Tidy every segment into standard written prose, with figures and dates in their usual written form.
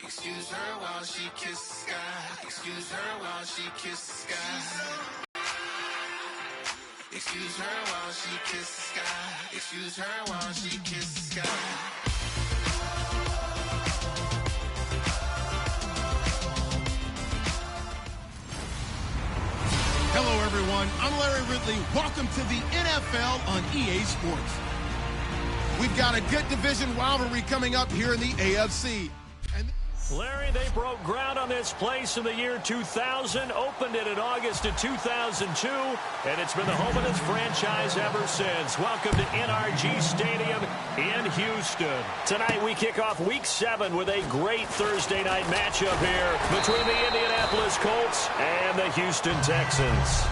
Excuse her while she kisses the sky. Excuse her while she kisses the sky. Excuse her while she kisses the sky. Excuse her while she kisses the sky. Hello, everyone. I'm Larry Ridley. Welcome to the NFL on EA Sports. We've got a good division rivalry coming up here in the AFC. Larry, they broke ground on this place in the year 2000, opened it in August of 2002, and it's been the home of this franchise ever since. Welcome to NRG Stadium in Houston. Tonight we kick off Week 7 with a great Thursday night matchup here between the Indianapolis Colts and the Houston Texans.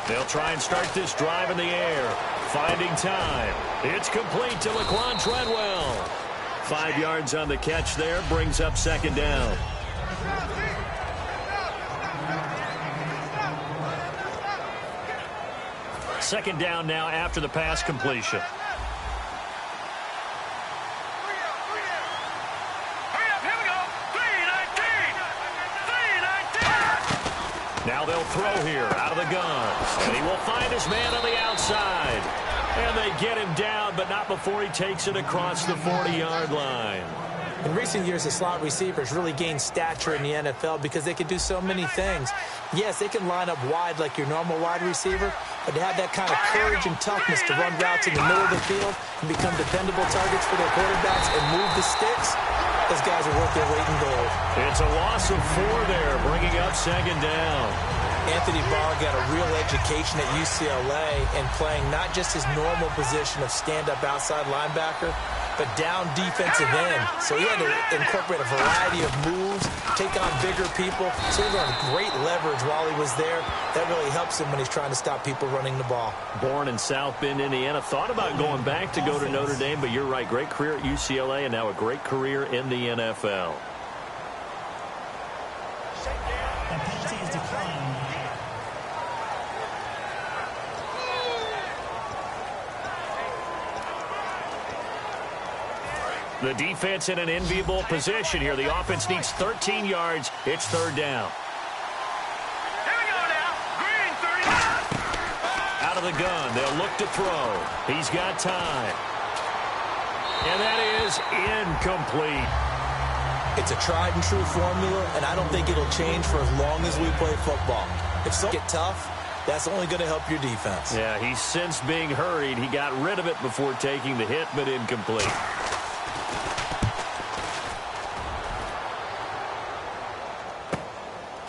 They'll try and start this drive in the air. Finding time. It's complete to Laquan Treadwell. 5 yards on the catch there. Brings up second down. Second down now after the pass completion. Now they'll throw here out of the gun. And he will find his man on the outside. And they get him down, but not before he takes it across the 40-yard line. In recent years, the slot receivers really gained stature in the NFL because they can do so many things. Yes, they can line up wide like your normal wide receiver, but to have that kind of courage and toughness to run routes in the middle of the field and become dependable targets for their quarterbacks and move the sticks, those guys are worth their weight in gold. It's a loss of 4 there, bringing up second down. Anthony Barr got a real education at UCLA and playing not just his normal position of stand-up outside linebacker, but down defensive end. So he had to incorporate a variety of moves, take on bigger people. So he learned great leverage while he was there. That really helps him when he's trying to stop people running the ball. Born in South Bend, Indiana. Thought about going back to go to Notre Dame, but you're right. Great career at UCLA and now a great career in the NFL. That penalty is declined. The defense in an enviable position here. The offense needs 13 yards. It's third down. Here we go now. Green, 30. Out of the gun. They'll look to throw. He's got time. And that is incomplete. It's a tried and true formula, and I don't think it'll change for as long as we play football. If some get tough, that's only going to help your defense. Yeah, he's since being hurried. He got rid of it before taking the hit, but incomplete.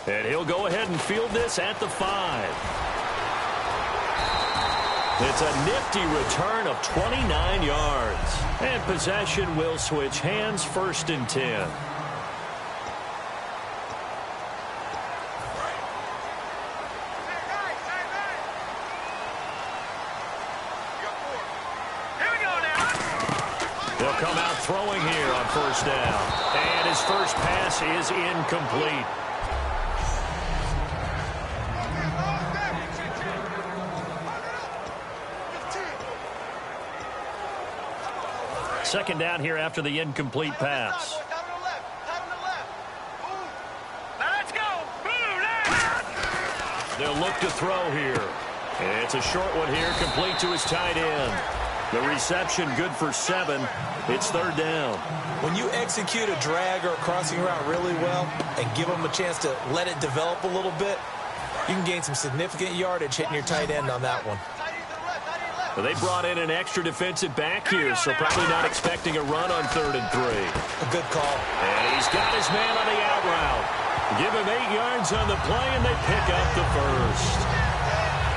And he'll go ahead and field this at the 5. It's a nifty return of 29 yards. And possession will switch hands, 1st and 10. Here we go now. They'll come out throwing here on 1st down. And his first pass is incomplete. Second down here after the incomplete pass. Let's go. They'll look to throw here. And it's a short one here, complete to his tight end. The reception good for 7. It's third down. When you execute a drag or a crossing route really well and give them a chance to let it develop a little bit, you can gain some significant yardage hitting your tight end on that one. Well, they brought in an extra defensive back here, so probably not expecting a run on 3rd and 3. A good call. And he's got his man on the out route. Give him 8 yards on the play, and they pick up the first.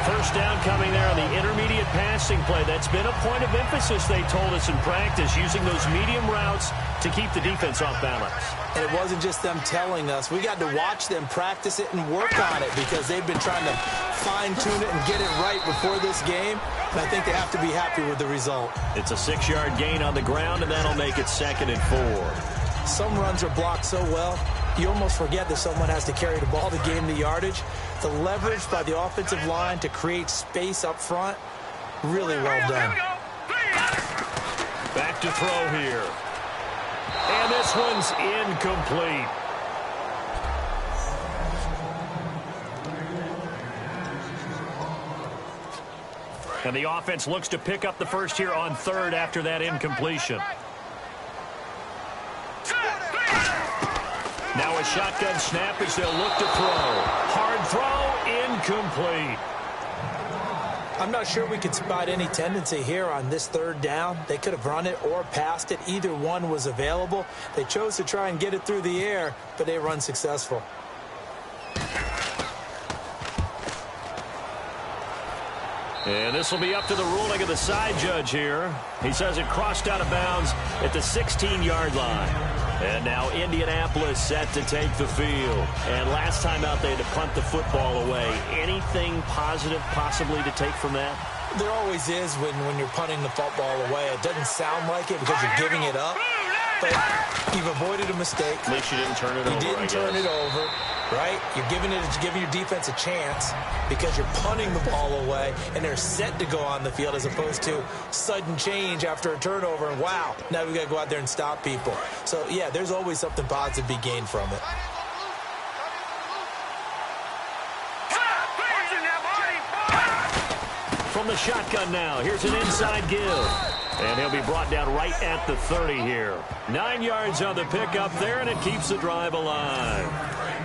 First down coming there on the intermediate passing play. That's been a point of emphasis, they told us in practice, using those medium routes to keep the defense off balance. And it wasn't just them telling us. We got to watch them practice it and work on it because they've been trying to fine-tune it and get it right before this game, and I think they have to be happy with the result. It's a 6-yard gain on the ground, and that'll make it 2nd and 4. Some runs are blocked so well, you almost forget that someone has to carry the ball to gain the yardage. The leverage by the offensive line to create space up front, really well done. Back to throw here. And this one's incomplete. And the offense looks to pick up the first here on 3rd after that incompletion. Now a shotgun snap as they'll look to throw. Hard throw, incomplete. I'm not sure we could spot any tendency here on this 3rd down. They could have run it or passed it. Either one was available. They chose to try and get it through the air, but they run successful. And this will be up to the ruling of the side judge here. He says it crossed out of bounds at the 16-yard line. And now Indianapolis set to take the field. And last time out, they had to punt the football away. Anything positive possibly to take from that? There always is when you're punting the football away. It doesn't sound like it because you're giving it up. But you've avoided a mistake. At least you didn't turn it over. You didn't turn it over, right? You're giving your defense a chance because you're punting the ball away, and they're set to go on the field as opposed to sudden change after a turnover, and wow, now we got to go out there and stop people. So, yeah, there's always something positive to be gained from it. From the shotgun now, here's an inside give. And he'll be brought down right at the 30 here. 9 yards on the pickup there, and it keeps the drive alive.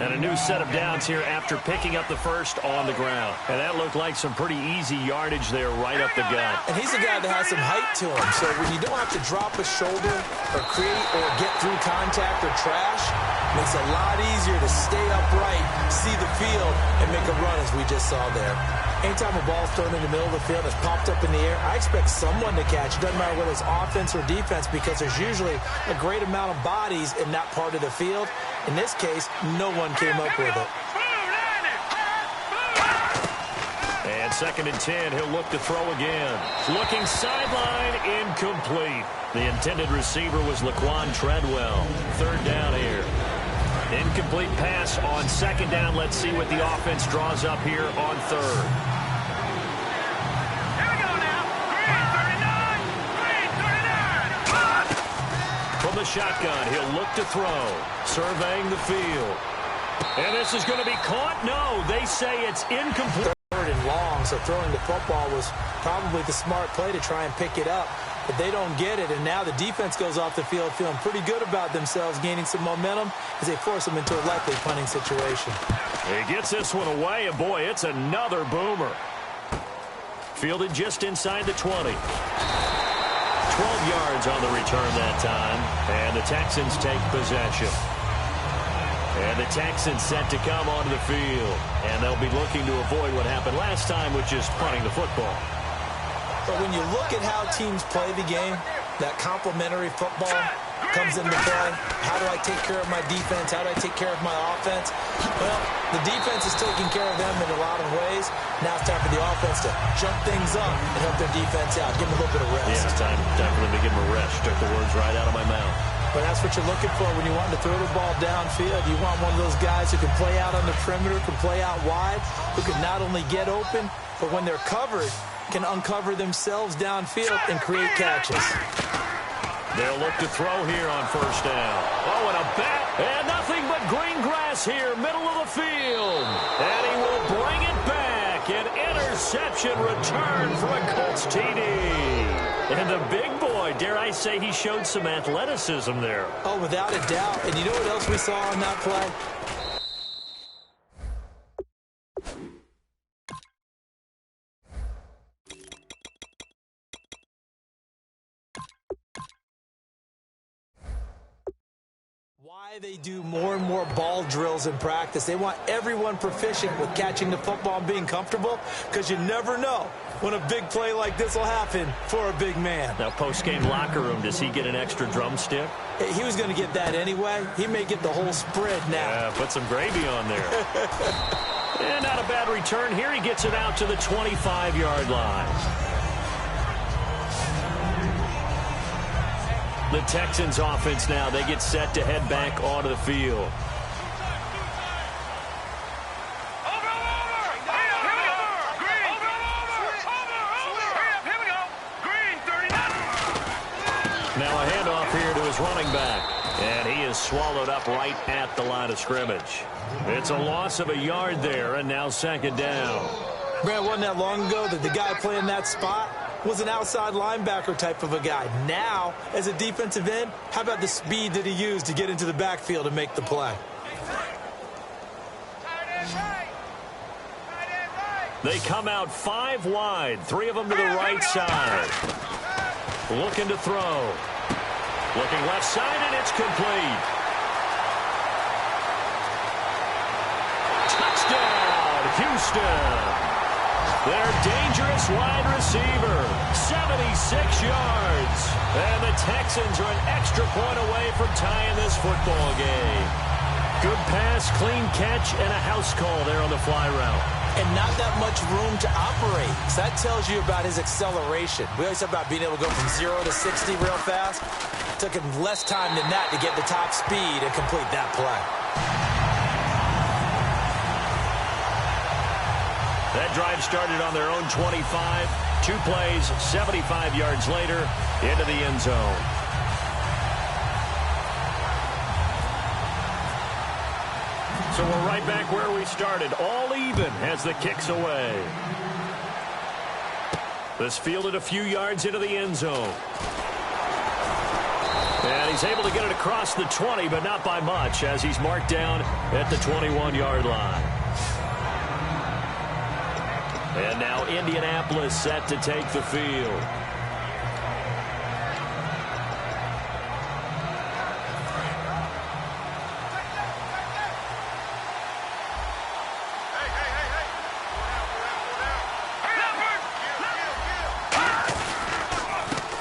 And a new set of downs here after picking up the first on the ground. And that looked like some pretty easy yardage there right up the gut. And he's a guy that has some height to him. So when you don't have to drop a shoulder or create or get through contact or trash, it makes it a lot easier to stay upright, see the field, and make a run as we just saw there. Anytime a ball's thrown in the middle of the field, it's popped up in the air, I expect someone to catch. It doesn't matter whether it's offense or defense because there's usually a great amount of bodies in that part of the field. In this case, no one came up with it. And 2nd and 10, he'll look to throw again. Looking sideline, incomplete. The intended receiver was Laquan Treadwell. 3rd down here. Incomplete pass on 2nd down. Let's see what the offense draws up here on 3rd. Here we go now. Green 39. From the shotgun, he'll look to throw. Surveying the field. And this is going to be caught? No, they say it's incomplete. 3rd and long, so throwing the football was probably the smart play to try and pick it up. But they don't get it, and now the defense goes off the field feeling pretty good about themselves, gaining some momentum as they force them into a likely punting situation. He gets this one away, and boy, it's another boomer. Fielded just inside the 20. 12 yards on the return that time, and the Texans take possession. And the Texans set to come onto the field, and they'll be looking to avoid what happened last time, which is punting the football. But when you look at how teams play the game, that complementary football comes into play. How do I take care of my defense? How do I take care of my offense? Well, the defense is taking care of them in a lot of ways. Now it's time for the offense to jump things up and help their defense out. Give them a little bit of rest. Yeah, it's time for them to give them a rest. Took the words right out of my mouth. But that's what you're looking for when you want to throw the ball downfield. You want one of those guys who can play out on the perimeter, can play out wide, who can not only get open, but when they're covered, can uncover themselves downfield and create catches. They'll look to throw here on 1st down. Oh, and a bat. And nothing but green grass here, middle of the field. And he will bring it back. An interception return for a Colts TD. And the big boy, dare I say, he showed some athleticism there. Oh, without a doubt. And you know what else we saw on that play? Why they do more and more ball drills in practice. They want everyone proficient with catching the football and being comfortable because you never know when a big play like this will happen for a big man. Now, post-game locker room, does he get an extra drumstick? He was going to get that anyway. He may get the whole spread now. Yeah, put some gravy on there. And not a bad return here. He gets it out to the 25-yard line. The Texans offense now, they get set to head back onto the field. Now a handoff here to his running back. And he is swallowed up right at the line of scrimmage. It's a loss of a yard there, and now second down. Brad, wasn't that long ago that the guy playing that spot was an outside linebacker type of a guy. Now, as a defensive end, how about the speed that he used to get into the backfield and make the play? They come out 5 wide, 3 of them to the right side. Looking to throw. Looking left side, and it's complete. Touchdown, Houston. Their dangerous wide receiver, 76 yards. And the Texans are an extra point away from tying this football game. Good pass, clean catch, and a house call there on the fly route. And not that much room to operate. So that tells you about his acceleration. We always talk about being able to go from 0 to 60 real fast. It took him less time than that to get the top speed and complete that play. That drive started on their own 25. 2 plays, 75 yards later, into the end zone. So we're right back where we started. All even as the kick's away. This fielded a few yards into the end zone. And he's able to get it across the 20, but not by much, as he's marked down at the 21-yard line. And now Indianapolis set to take the field.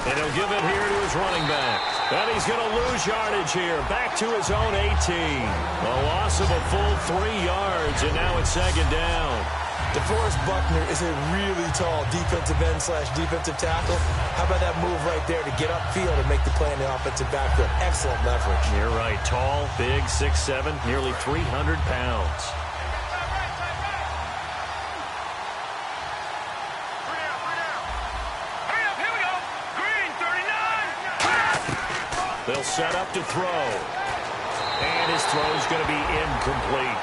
And he'll give it here to his running back. And he's going to lose yardage here. Back to his own 18. A loss of a full 3 yards, and now it's second down. DeForest Buckner is a really tall defensive end / defensive tackle. How about that move right there to get upfield and make the play in the offensive backfield? Excellent leverage. You're right. Tall, big, 6'7", nearly 300 pounds. They'll set up to throw. And his throw is going to be incomplete.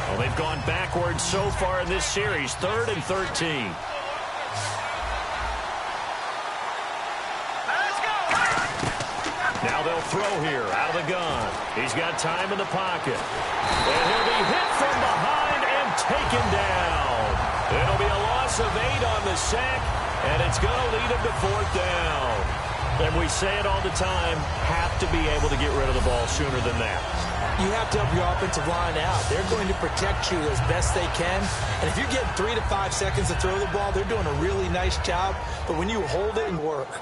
Well, they've gone backwards so far in this series. 3rd and 13. Now they'll throw here out of the gun. He's got time in the pocket. And he'll be hit from behind and taken down. It'll be a loss of 8 on the sack, and it's going to lead him to 4th down. And we say it all the time, have to be able to get rid of the ball sooner than that. You have to help your offensive line out. They're going to protect you as best they can. And if you get 3 to 5 seconds to throw the ball, they're doing a really nice job. But when you hold it and work.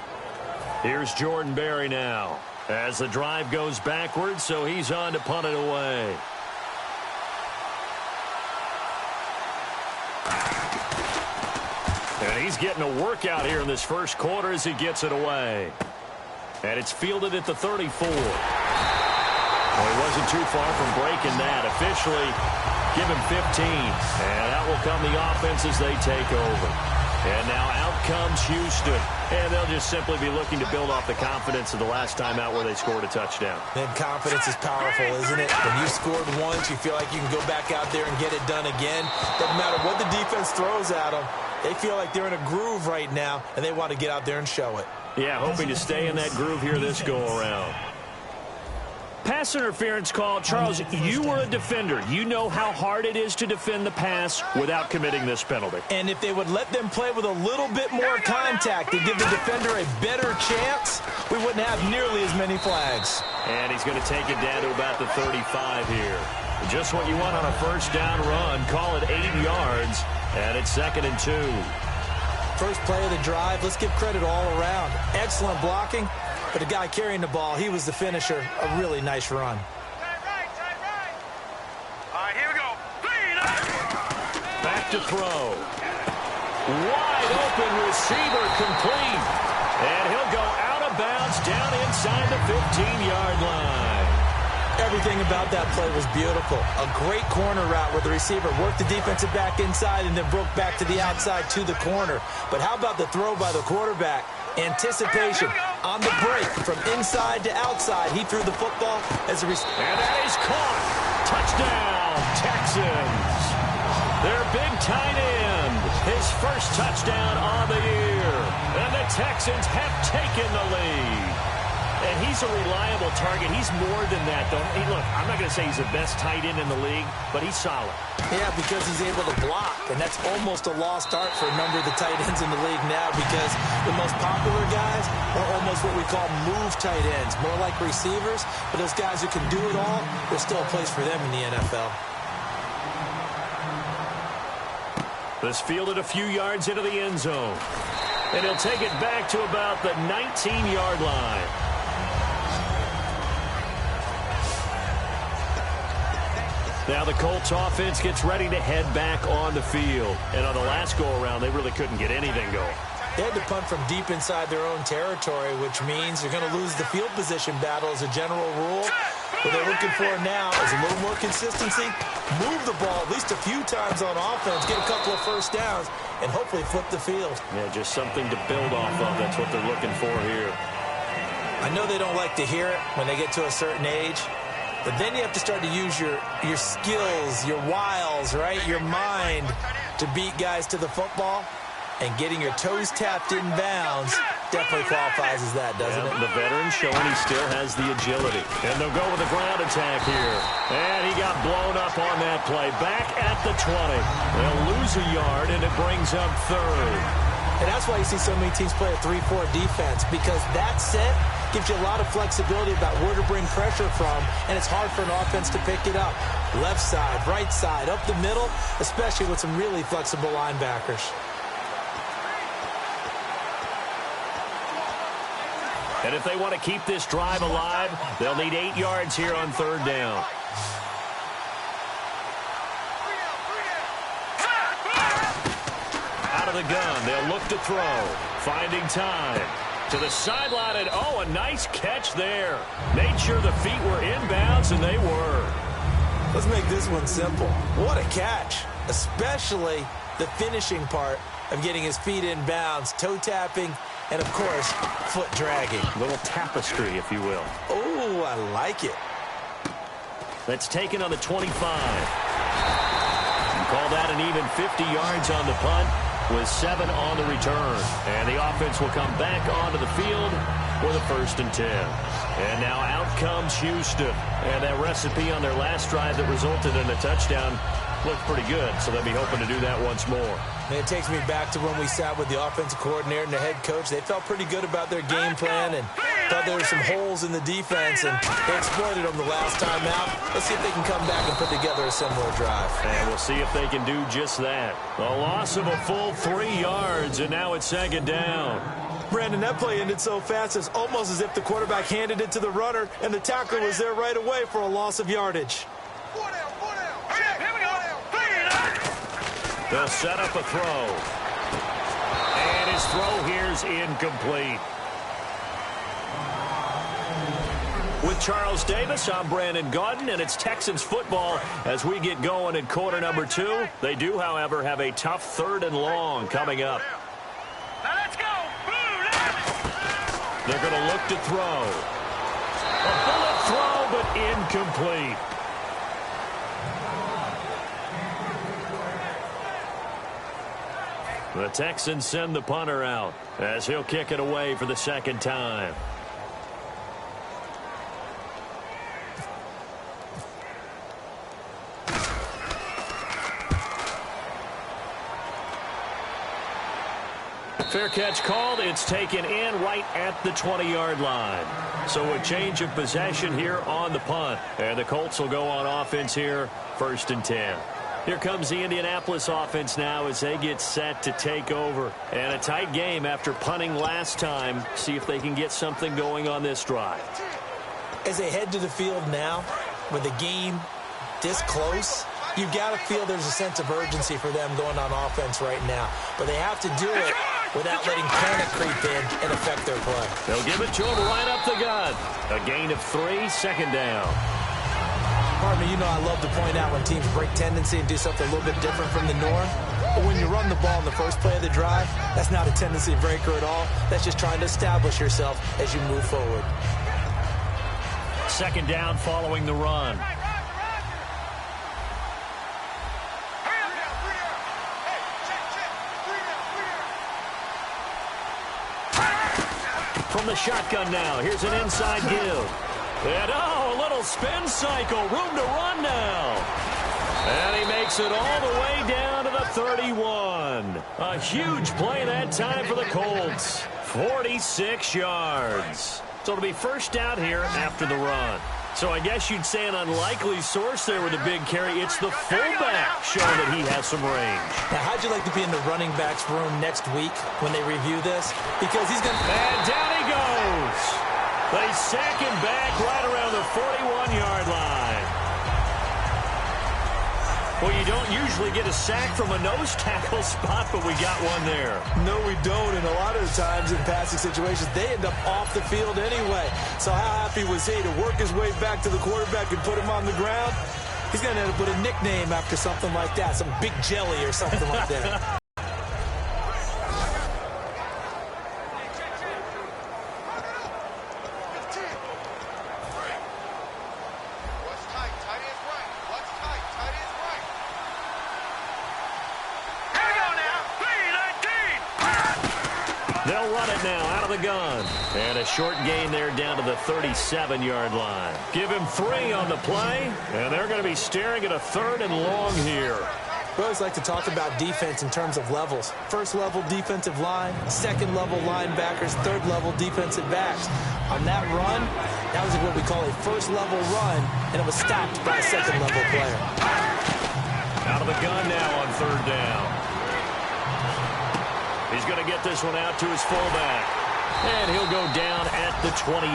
Here's Jordan Berry now as the drive goes backwards, so he's on to punt it away. And he's getting a workout here in this first quarter as he gets it away. And it's fielded at the 34. Well, he wasn't too far from breaking that. Officially, give him 15. And out will come the offense as they take over. And now out comes Houston. And they'll just simply be looking to build off the confidence of the last time out where they scored a touchdown. And confidence is powerful, isn't it? When you scored once, you feel like you can go back out there and get it done again. Doesn't matter what the defense throws at them. They feel like they're in a groove right now, and they want to get out there and show it. Yeah, hoping to stay in that groove here this go-around. Pass interference call. Charles, you were a defender. You know how hard it is to defend the pass without committing this penalty. And if they would let them play with a little bit more contact and give the defender a better chance, we wouldn't have nearly as many flags. And he's going to take it down to about the 35 here. Just what you want on a first down run. Call it 8 yards, and it's 2nd and 2. First play of the drive, let's give credit all around. Excellent blocking, But the guy carrying the ball, he was the finisher. A really nice run. Side right. All right, here we go. Back to throw. Wide open receiver complete. And he'll go out of bounds down inside the 15-yard line. Everything about that play was beautiful. A great corner route where the receiver worked the defensive back inside and then broke back to the outside to the corner. But how about the throw by the quarterback? Anticipation on the break from inside to outside. He threw the football as a receiver. And that is caught. Touchdown, Texans. Their big tight end, his first touchdown on the year. And the Texans have taken the lead. And he's a reliable target. He's more than that, though. Hey, look, I'm not going to say he's the best tight end in the league, but he's solid. Yeah, because he's able to block, and that's almost a lost art for a number of the tight ends in the league now because the most popular guys are almost what we call move tight ends, more like receivers, but those guys who can do it all, there's still a place for them in the NFL. This fielded a few yards into the end zone, and he'll take it back to about the 19-yard line. Now the Colts offense gets ready to head back on the field. And on the last go-around, they really couldn't get anything going. They had to punt from deep inside their own territory, which means they're going to lose the field position battle as a general rule. What they're looking for now is a little more consistency, move the ball at least a few times on offense, get a couple of first downs, and hopefully flip the field. Yeah, just something to build off of. That's what they're looking for here. I know they don't like to hear it when they get to a certain age, but then you have to start to use your skills, your wiles, right, your mind to beat guys to the football. And getting your toes tapped in bounds definitely qualifies as that, doesn't it? The veteran showing he still has the agility. And they'll go with a ground attack here. And he got blown up on that play. Back at the 20. They'll lose a yard, and it brings up third. And that's why you see so many teams play a 3-4 defense, because that set gives you a lot of flexibility about where to bring pressure from, and it's hard for an offense to pick it up. Left side, right side, up the middle, especially with some really flexible linebackers. And if they want to keep this drive alive, they'll need 8 yards here on third down. Out of the gun, they'll look to throw. Finding time. To the sideline, and oh, a nice catch there. Made sure the feet were inbounds, and they were. Let's make this one simple. What a catch, especially the finishing part of getting his feet in bounds, toe tapping, and, of course, foot dragging. A little tapestry, if you will. Oh, I like it. That's taken on the 25. You call that an even 50 yards on the punt with 7 on the return. And the offense will come back onto the field for the 1st and 10. And now out comes Houston. And that recipe on their last drive that resulted in a touchdown looked pretty good, so they'll be hoping to do that once more. And it takes me back to when we sat with the offensive coordinator and the head coach. They felt pretty good about their game plan and thought there were some holes in the defense, and they exploited them the last time out. Let's see if they can come back and put together a similar drive. And we'll see if they can do just that. A loss of a full 3 yards, and now it's 2nd down. Brandon, that play ended so fast, it's almost as if the quarterback handed it to the runner, and the tackler was there right away for a loss of yardage. They'll set up a throw. And his throw here's incomplete. With Charles Davis, I'm Brandon Gaudin, and it's Texans football as we get going in quarter number 2. They do, however, have a tough 3rd and long coming up. Now let's go. They're going to look to throw. A bullet throw, but incomplete. The Texans send the punter out as he'll kick it away for the 2nd time. Fair catch called. It's taken in right at the 20-yard line. So a change of possession here on the punt. And the Colts will go on offense here, 1st and 10. Here comes the Indianapolis offense now as they get set to take over. And a tight game after punting last time. See if they can get something going on this drive. As they head to the field now, with the game this close, you've got to feel there's a sense of urgency for them going on offense right now. But they have to do it without letting panic creep in and affect their play. They'll give it to him right up the gut. A gain of 3, second down. Pardon me, you know I love to point out when teams break tendency and do something a little bit different from the norm. But when you run the ball in the first play of the drive, that's not a tendency breaker at all. That's just trying to establish yourself as you move forward. Second down following the run. From the shotgun now, here's an inside give. And a little spin cycle, room to run now. And he makes it all the way down to the 31. A huge play that time for the Colts. 46 yards. So it'll be first down here after the run. So I guess you'd say an unlikely source there with a big carry. It's the fullback showing that he has some range. Now, how'd you like to be in the running backs room next week when they review this? Because he's going to... And down he goes. They sack him back right around the 41-yard line. Well, you don't usually get a sack from a nose tackle spot, but we got one there. No, we don't. And a lot of the times in passing situations, they end up off the field anyway. So how happy was he to work his way back to the quarterback and put him on the ground? He's going to end up with a nickname after something like that, some Big Jelly or something like that. They'll run it now out of the gun. And a short gain there down to the 37-yard line. Give him 3 on the play, and they're going to be staring at a 3rd and long here. We always like to talk about defense in terms of levels. First-level defensive line, second-level linebackers, third-level defensive backs. On that run, that was what we call a first-level run, and it was stopped by a second-level player. Out of the gun now on 3rd down. He's going to get this one out to his fullback. And he'll go down at the 28.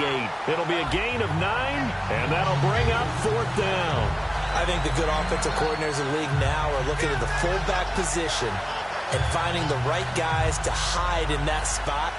It'll be a gain of 9, and that'll bring up 4th down. I think the good offensive coordinators in the league now are looking at the fullback position and finding the right guys to hide in that spot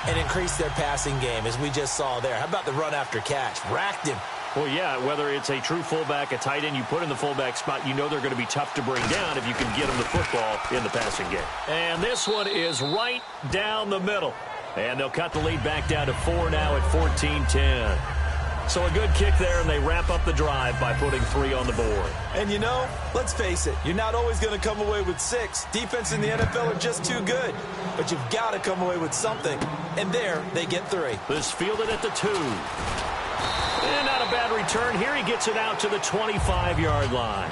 and increase their passing game, as we just saw there. How about the run after catch? Racked him. Well, yeah, whether it's a true fullback, a tight end you put in the fullback spot, you know they're going to be tough to bring down if you can get them the football in the passing game. And this one is right down the middle. And they'll cut the lead back down to 4 now at 14-10. So a good kick there, and they wrap up the drive by putting 3 on the board. And you know, let's face it, you're not always going to come away with 6. Defense in the NFL are just too good. But you've got to come away with something. And there, they get 3. This fielded at the 2. And not a bad return. Here he gets it out to the 25-yard line.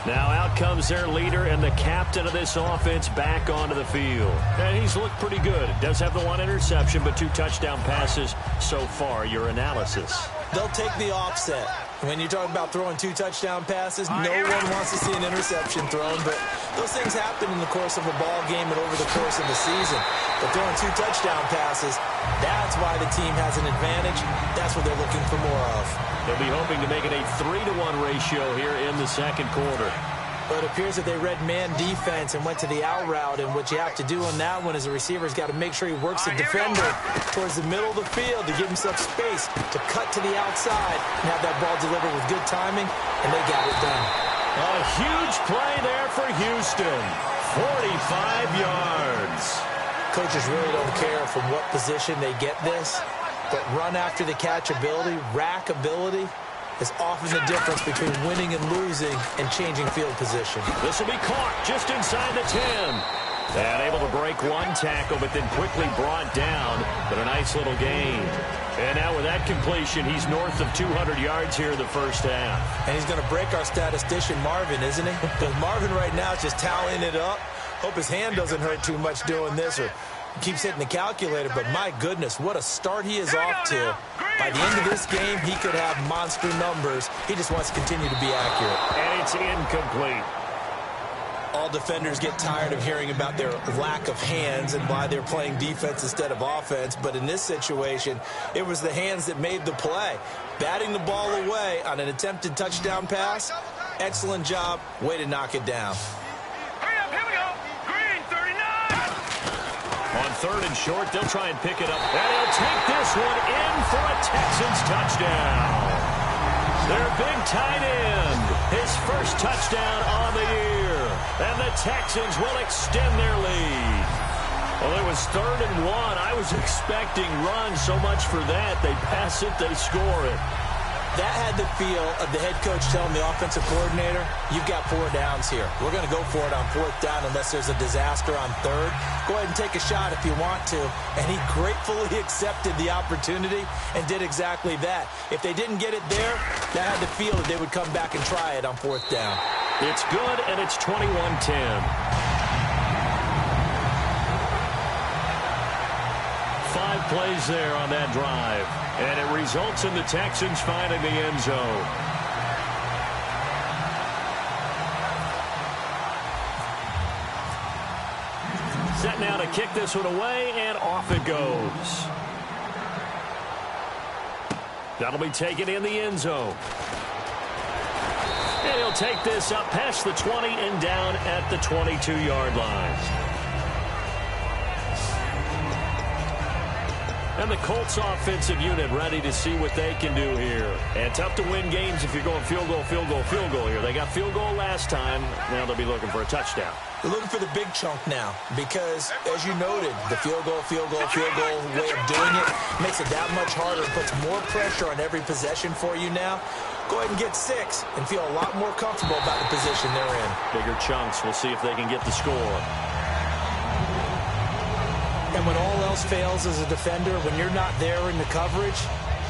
Now out comes their leader and the captain of this offense back onto the field. And he's looked pretty good. Does have the 1 interception, but 2 touchdown passes so far. Your analysis. They'll take the offset. When you talk about throwing 2 touchdown passes, no one wants to see an interception thrown, but those things happen in the course of a ball game and over the course of the season. But throwing 2 touchdown passes, that's why the team has an advantage. That's what they're looking for more of. They'll be hoping to make it a 3-to-1 ratio here in the second quarter. But it appears that they read man defense and went to the out route, and what you have to do on that one is the receiver's got to make sure he works the defender towards the middle of the field to give himself space to cut to the outside and have that ball delivered with good timing, and they got it done. A huge play there for Houston. 45 yards. Coaches really don't care from what position they get this, but run after the catch ability, rack ability, is often the difference between winning and losing and changing field position. This will be caught just inside the 10. And able to break 1 tackle, but then quickly brought down. But a nice little gain. And now with that completion, he's north of 200 yards here in the first half. And he's going to break our statistician, Marvin, isn't he? Because Marvin right now is just tallying it up. Hope his hand doesn't hurt too much doing this, or keeps hitting the calculator, but my goodness, what a start he is off to. By the end of this game, he could have monster numbers. He just wants to continue to be accurate. And it's incomplete. All defenders get tired of hearing about their lack of hands and why they're playing defense instead of offense. But in this situation, it was the hands that made the play. Batting the ball away on an attempted touchdown pass. Excellent job. Way to knock it down. Hurry up, here we go. Green, 39. On 3rd and short, they'll try and pick it up. And he'll take this one in for a Texans touchdown. Their big tight end, his first touchdown on the year. And the Texans will extend their lead. Well, it was 3rd and 1. I was expecting runs, so much for that. They pass it, they score it. That had the feel of the head coach telling the offensive coordinator, you've got 4 downs here. We're going to go for it on 4th down unless there's a disaster on 3rd. Go ahead and take a shot if you want to. And he gratefully accepted the opportunity and did exactly that. If they didn't get it there, that had the feel that they would come back and try it on 4th down. It's good, and it's 21-10. 5 plays there on that drive. And it results in the Texans finding the end zone. Set now to kick this one away, and off it goes. That'll be taken in the end zone. And he'll take this up past the 20 and down at the 22-yard line. And the Colts offensive unit ready to see what they can do here. And tough to win games if you're going field goal, field goal, field goal here. They got field goal last time. Now they'll be looking for a touchdown. They're looking for the big chunk now because, as you noted, the field goal way of doing it makes it that much harder and puts more pressure on every possession for you now. Go ahead and get 6 and feel a lot more comfortable about the position they're in. Bigger chunks. We'll see if they can get the score. And when all else fails as a defender, when you're not there in the coverage,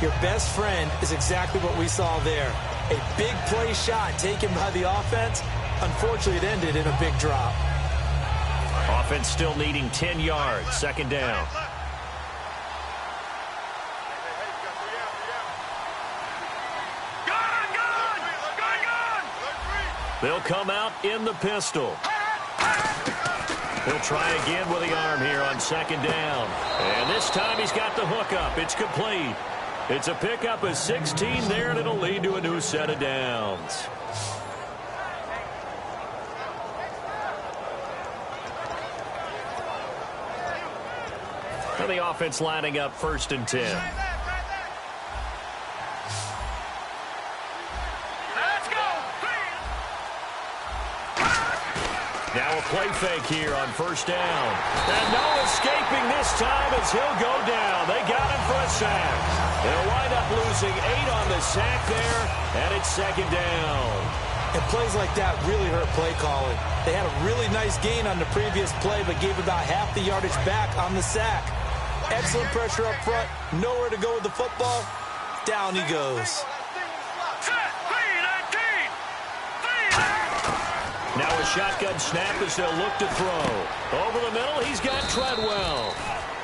your best friend is exactly what we saw there. A big play shot taken by the offense. Unfortunately, it ended in a big drop. Offense still needing 10 yards. 2nd down. They'll come out in the pistol. He'll try again with the arm here on 2nd down. And this time he's got the hook up. It's complete. It's a pickup of 16 there, and it'll lead to a new set of downs. And the offense lining up 1st and 10. Now a play fake here on 1st down. And no escaping this time as he'll go down. They got him for a sack. They'll wind up losing 8 on the sack there, and it's 2nd down. And plays like that really hurt play calling. They had a really nice gain on the previous play, but gave about half the yardage back on the sack. Excellent pressure up front. Nowhere to go with the football. Down he goes. Now a shotgun snap as they'll look to throw. Over the middle, he's got Treadwell.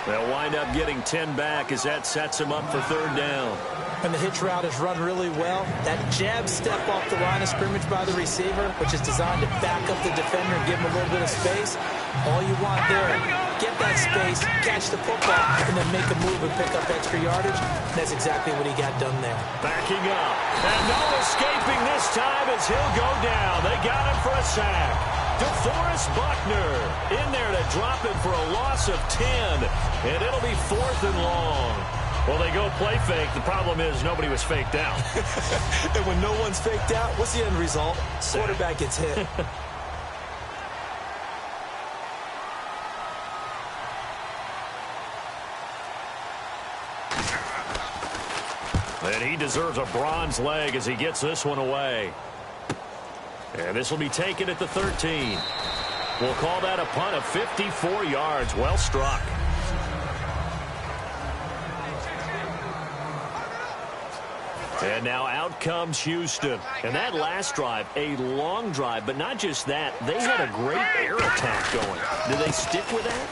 They'll wind up getting 10 back as that sets him up for 3rd down. And the hitch route is run really well. That jab step off the line of scrimmage by the receiver, which is designed to back up the defender and give him a little bit of space. All you want there, get that space, catch the football, and then make a move and pick up extra yardage. And that's exactly what he got done there. Backing up. And no escaping this time as he'll go down. They got him for a sack. DeForest Buckner in there to drop him for a loss of 10. And it'll be 4th and long. Well, they go play fake. The problem is nobody was faked out. And when no one's faked out, what's the end result? Quarterback gets hit. And he deserves a bronze leg as he gets this one away. And this will be taken at the 13. We'll call that a punt of 54 yards. Well struck. And now out comes Houston. And that last drive, a long drive, but not just that. They had a great air attack going. Did they stick with that?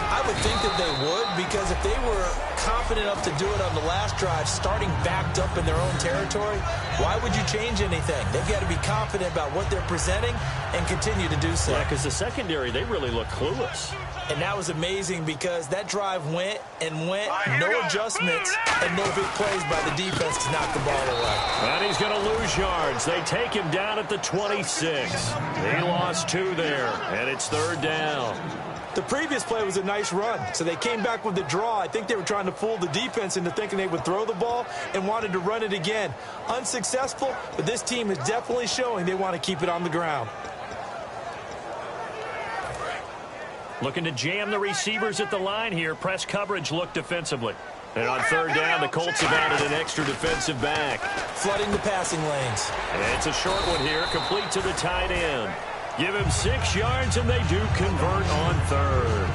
I would think that they would, because if they were confident enough to do it on the last drive, starting backed up in their own territory, why would you change anything? They've got to be confident about what they're presenting and continue to do so. Yeah, because the secondary, they really look clueless. And that was amazing because that drive went and went, no adjustments, and no big plays by the defense to knock the ball away. And he's going to lose yards. They take him down at the 26. He lost 2 there, and it's 3rd down. The previous play was a nice run, so they came back with the draw. I think they were trying to fool the defense into thinking they would throw the ball and wanted to run it again. Unsuccessful, but this team is definitely showing they want to keep it on the ground. Looking to jam the receivers at the line here. Press coverage look defensively. And on 3rd down, the Colts have added an extra defensive back. Flooding the passing lanes. And it's a short one here, complete to the tight end. Give him 6 yards, and they do convert on 3rd.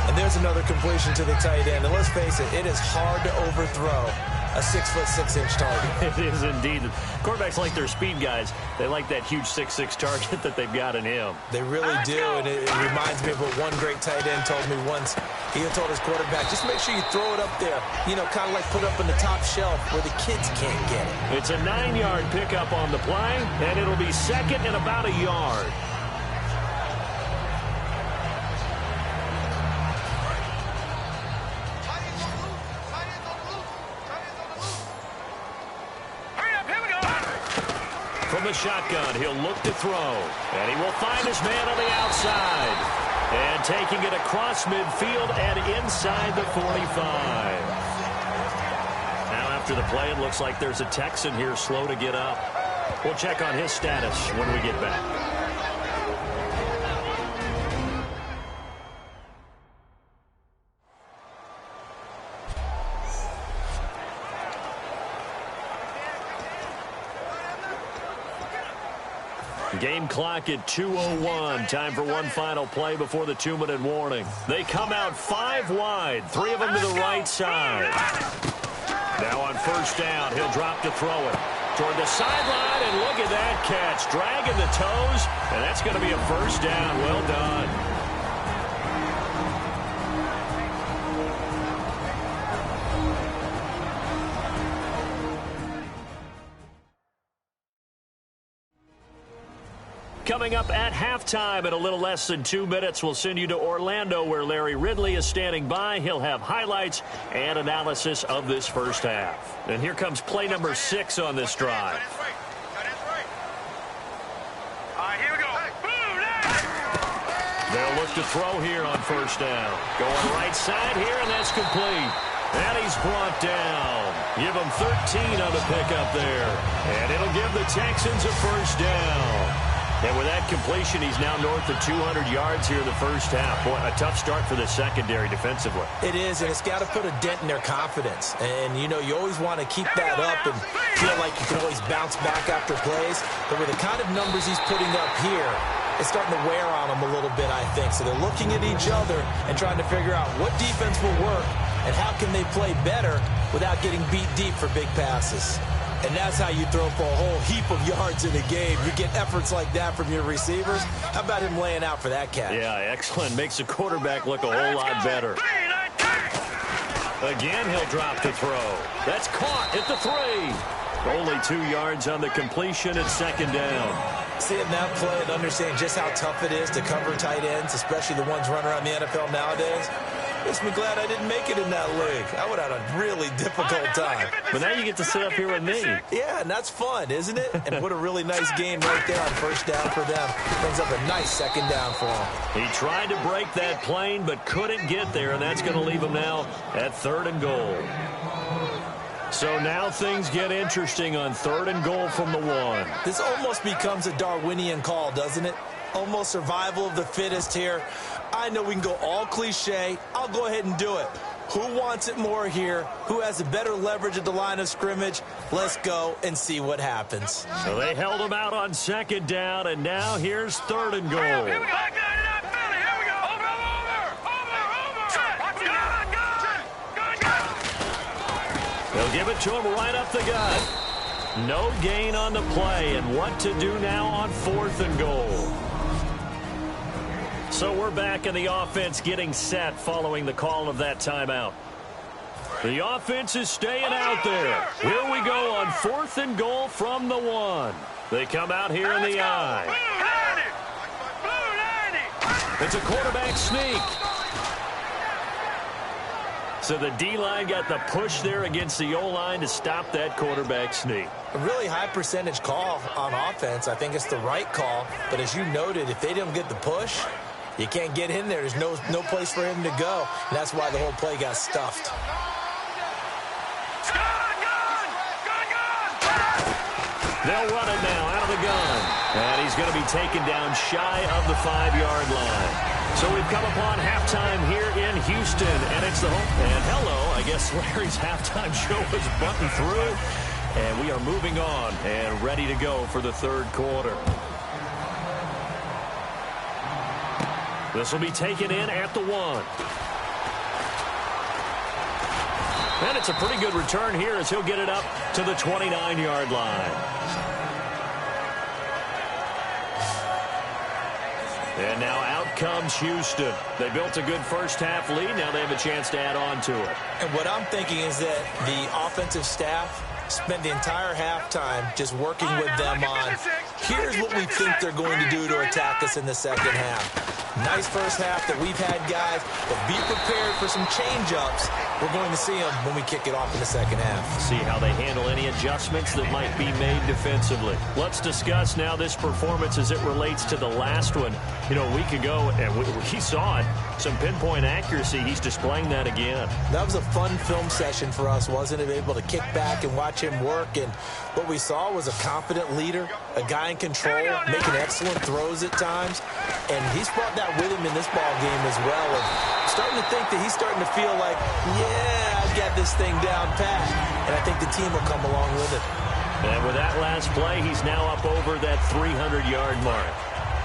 And there's another completion to the tight end. And let's face it, it is hard to overthrow a 6'6" target. It is indeed. Quarterbacks like their speed guys. They like that huge 6'6" target that they've got in him. They really do, and it reminds me of what one great tight end told me once. He told his quarterback, just make sure you throw it up there, you know, kind of like put it up on the top shelf where the kids can't get it. It's a 9-yard pickup on the play, and it'll be 2nd and about a yard. From the shotgun, he'll look to throw. And he will find his man on the outside. And taking it across midfield and inside the 45. Now after the play, it looks like there's a Texan here slow to get up. We'll check on his status when we get back. Game clock at 2:01. Time for one final play before the 2-minute warning. They come out 5 wide, 3 of them to the right side. Now on 1st down, he'll drop to throw it. Toward the sideline, and look at that catch. Dragging the toes, and that's going to be a 1st down. Well done. Coming up at halftime in a little less than 2 minutes, we'll send you to Orlando where Larry Ridley is standing by. He'll have highlights and analysis of this first half. And here comes play number 6 on this drive. Here we go. They'll look to throw here on 1st down. Going right side here, and that's complete. And he's brought down. Give him 13 on the pickup there. And it'll give the Texans a 1st down. And with that completion, he's now north of 200 yards here in the first half. Boy, a tough start for the secondary defensively. It is, and it's got to put a dent in their confidence. And, you know, you always want to keep that up and feel like you can always bounce back after plays. But with the kind of numbers he's putting up here, it's starting to wear on them a little bit, I think. So they're looking at each other and trying to figure out what defense will work and how can they play better without getting beat deep for big passes. And that's how you throw for a whole heap of yards in a game. You get efforts like that from your receivers. How about him laying out for that catch? Yeah, excellent. Makes the quarterback look a whole lot better. Again, he'll drop to throw. That's caught at the 3. Only 2 yards on the completion at 2nd down. Seeing that play and understanding just how tough it is to cover tight ends, especially the ones running around the NFL nowadays, makes me glad I didn't make it in that league. I would have had a really difficult time. But now you get to sit up here with me. Yeah, and that's fun, isn't it? And what a really nice game right there on 1st down for them. Brings up a nice 2nd down for him. He tried to break that plane but couldn't get there, and that's going to leave him now at 3rd and goal. So now things get interesting on 3rd and goal from the 1. This almost becomes a Darwinian call, doesn't it? Almost survival of the fittest here. I know we can go all cliche. I'll go ahead and do it. Who wants it more here? Who has a better leverage at the line of scrimmage? Let's go and see what happens. So they held him out on 2nd down, and now here's 3rd and goal. Here we go. Here we go. Over. They'll give it to him right up the gut. No gain on the play, and what to do now on 4th and goal. So we're back in the offense getting set following the call of that timeout. The offense is staying out there. Here we go on 4th and goal from the 1. They come out here in the I. It's a quarterback sneak. So the D-line got the push there against the O-line to stop that quarterback sneak. A really high percentage call on offense. I think it's the right call. But as you noted, if they didn't get the push, you can't get in there. There's no place for him to go. And that's why the whole play got stuffed. They'll run it now out of the gun. And he's going to be taken down shy of the 5-yard line. So we've come upon halftime here in Houston, and it's the home. And hello, I guess Larry's halftime show was buttoned through. And we are moving on and ready to go for the 3rd quarter. This will be taken in at the 1. And it's a pretty good return here as he'll get it up to the 29-yard line. And now out comes Houston. They built a good first-half lead. Now they have a chance to add on to it. And what I'm thinking is that the offensive staff spent the entire halftime just working with them on, here's what we think they're going to do to attack us in the second half. Nice first half that we've had, guys, but be prepared for some change-ups. We're going to see them when we kick it off in the second half. See how they handle any adjustments that might be made defensively. Let's discuss now this performance as it relates to the last one. You know, a week ago, and we saw it, some pinpoint accuracy. He's displaying that again. That was a fun film session for us, wasn't it? Able to kick back and watch him work, and what we saw was a confident leader, a guy in control, making excellent throws at times, and he's brought that with him in this ball game as well. And starting to think that he's starting to feel like, yeah, I've got this thing down pat, and I think the team will come along with it. And with that last play, he's now up over that 300-yard mark.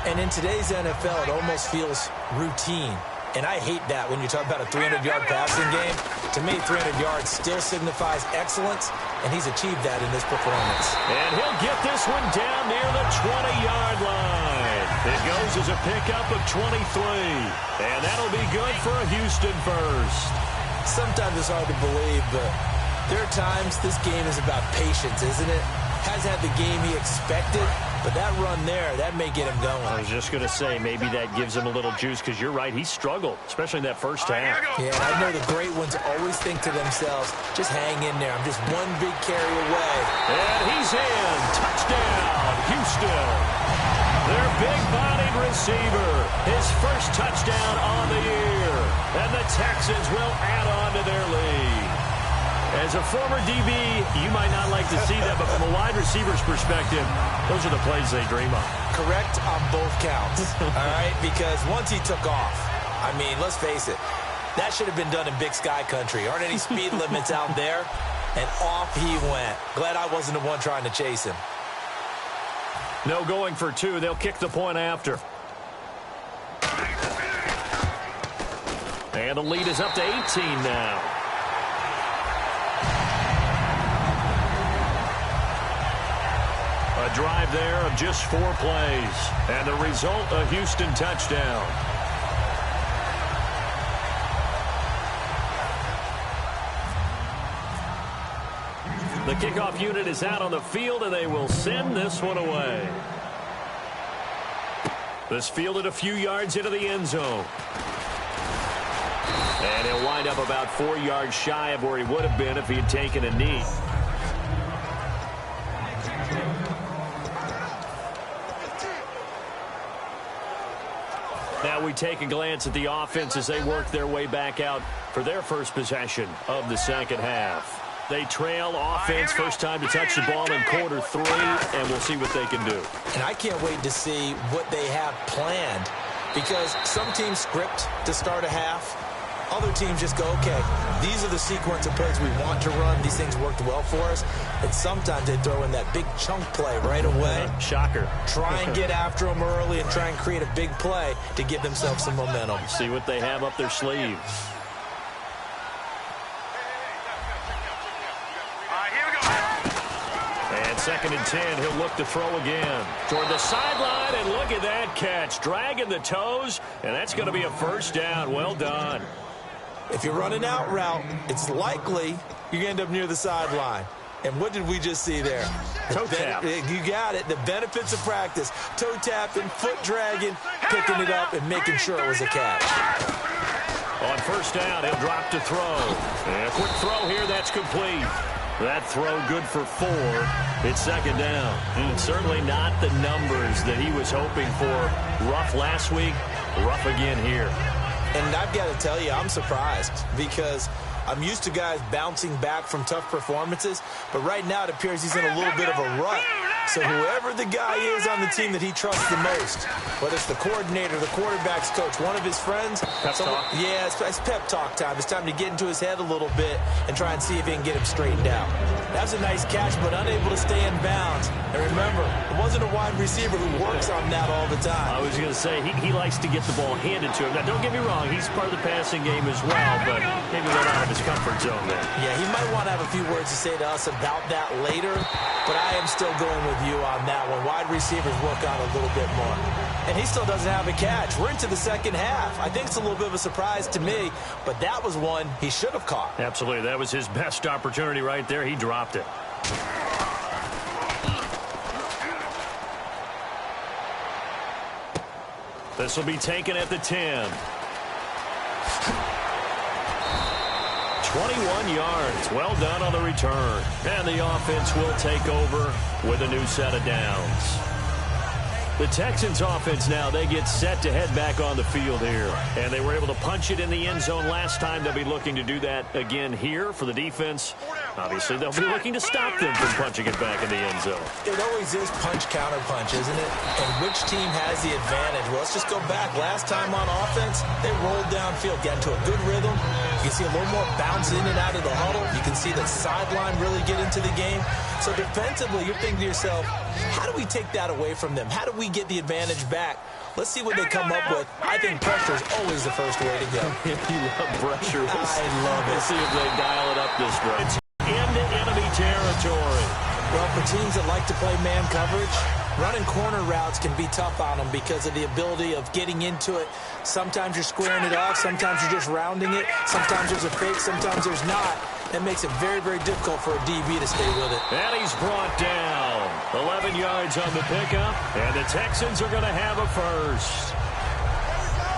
And in today's NFL, it almost feels routine. And I hate that when you talk about a 300-yard passing game. To me, 300 yards still signifies excellence, and he's achieved that in this performance. And he'll get this one down near the 20-yard line. It goes as a pickup of 23. And that'll be good for a Houston first. Sometimes it's hard to believe, but there are times this game is about patience, isn't it? Hasn't had the game he expected, but that run there, that may get him going. I was just going to say, maybe that gives him a little juice, because you're right, he struggled, especially in that first half. Yeah, and I know the great ones always think to themselves, just hang in there. I'm just one big carry away. And he's in. Touchdown, Houston. Their big-bodied receiver, his first touchdown on the year. And the Texans will add on to their lead. As a former DB, you might not like to see that, but from a wide receiver's perspective, those are the plays they dream of. Correct on both counts, all right? Because once he took off, I mean, let's face it, that should have been done in Big Sky country. Aren't any speed limits out there? And off he went. Glad I wasn't the one trying to chase him. No going for 2. They'll kick the point after. And the lead is up to 18 now. A drive there of just 4 plays. And the result, a Houston touchdown. The kickoff unit is out on the field, and they will send this one away. This fielded a few yards into the end zone. And he'll wind up about 4 yards shy of where he would have been if he had taken a knee. Now we take a glance at the offense as they work their way back out for their first possession of the second half. They trail offense, first time to touch the ball in quarter 3, and we'll see what they can do. And I can't wait to see what they have planned, because some teams script to start a half. Other teams just go, okay, these are the sequence of plays we want to run. These things worked well for us. And sometimes they throw in that big chunk play right away. Shocker. Try and get after them early and try and create a big play to give themselves some momentum. See what they have up their sleeves. And 2nd and 10, he'll look to throw again. Toward the sideline, and look at that catch. Dragging the toes, and that's going to be a first down. Well done. If you're running out route, it's likely you're going to end up near the sideline. And what did we just see there? Toe tap. You got it. The benefits of practice. Toe tapping, foot dragging, picking it up, and making sure it was a catch. On first down, he'll drop to throw. And a quick throw here, that's complete. That throw good for 4. It's 2nd down. And certainly not the numbers that he was hoping for. Rough last week, rough again here. And I've got to tell you, I'm surprised because I'm used to guys bouncing back from tough performances, but right now it appears he's in a little bit of a rut. So whoever the guy is on the team that he trusts the most, whether it's the coordinator, the quarterback's coach, one of his friends. Pep talk. Yeah, it's pep talk time. It's time to get into his head a little bit and try and see if he can get him straightened out. That was a nice catch, but unable to stay in bounds. And remember, it wasn't a wide receiver who works on that all the time. I was going to say, he likes to get the ball handed to him. Now, don't get me wrong, he's part of the passing game as well, but maybe a little out of his comfort zone there. Yeah, he might want to have a few words to say to us about that later, but I am still going with you on that one. Wide receivers work on a little bit more. And he still doesn't have a catch. We're into the second half. I think it's a little bit of a surprise to me, but that was one he should have caught. Absolutely. That was his best opportunity right there. He dropped it. This will be taken at the 10. 21 yards. Well done on the return. And the offense will take over with a new set of downs. The Texans offense now, they get set to head back on the field here. And they were able to punch it in the end zone last time. They'll be looking to do that again here for the defense. Obviously, they'll be looking to stop them from punching it back in the end zone. It always is punch-counter-punch, isn't it? And which team has the advantage? Well, let's just go back. Last time on offense, they rolled downfield, got into a good rhythm. You can see a little more bounce in and out of the huddle. You can see the sideline really get into the game. So defensively, you're thinking to yourself, how do we take that away from them? How do we get the advantage back? Let's see what they come up with. I think pressure is always the first way to go. You love pressure. I love it. Let's see if they dial it up this way. It's into enemy territory. Well, for teams that like to play man coverage, running corner routes can be tough on them because of the ability of getting into it. Sometimes you're squaring it off. Sometimes you're just rounding it. Sometimes there's a fake. Sometimes there's not. That makes it very, very difficult for a DB to stay with it. And he's brought down. 11 yards on the pickup. And the Texans are going to have a first.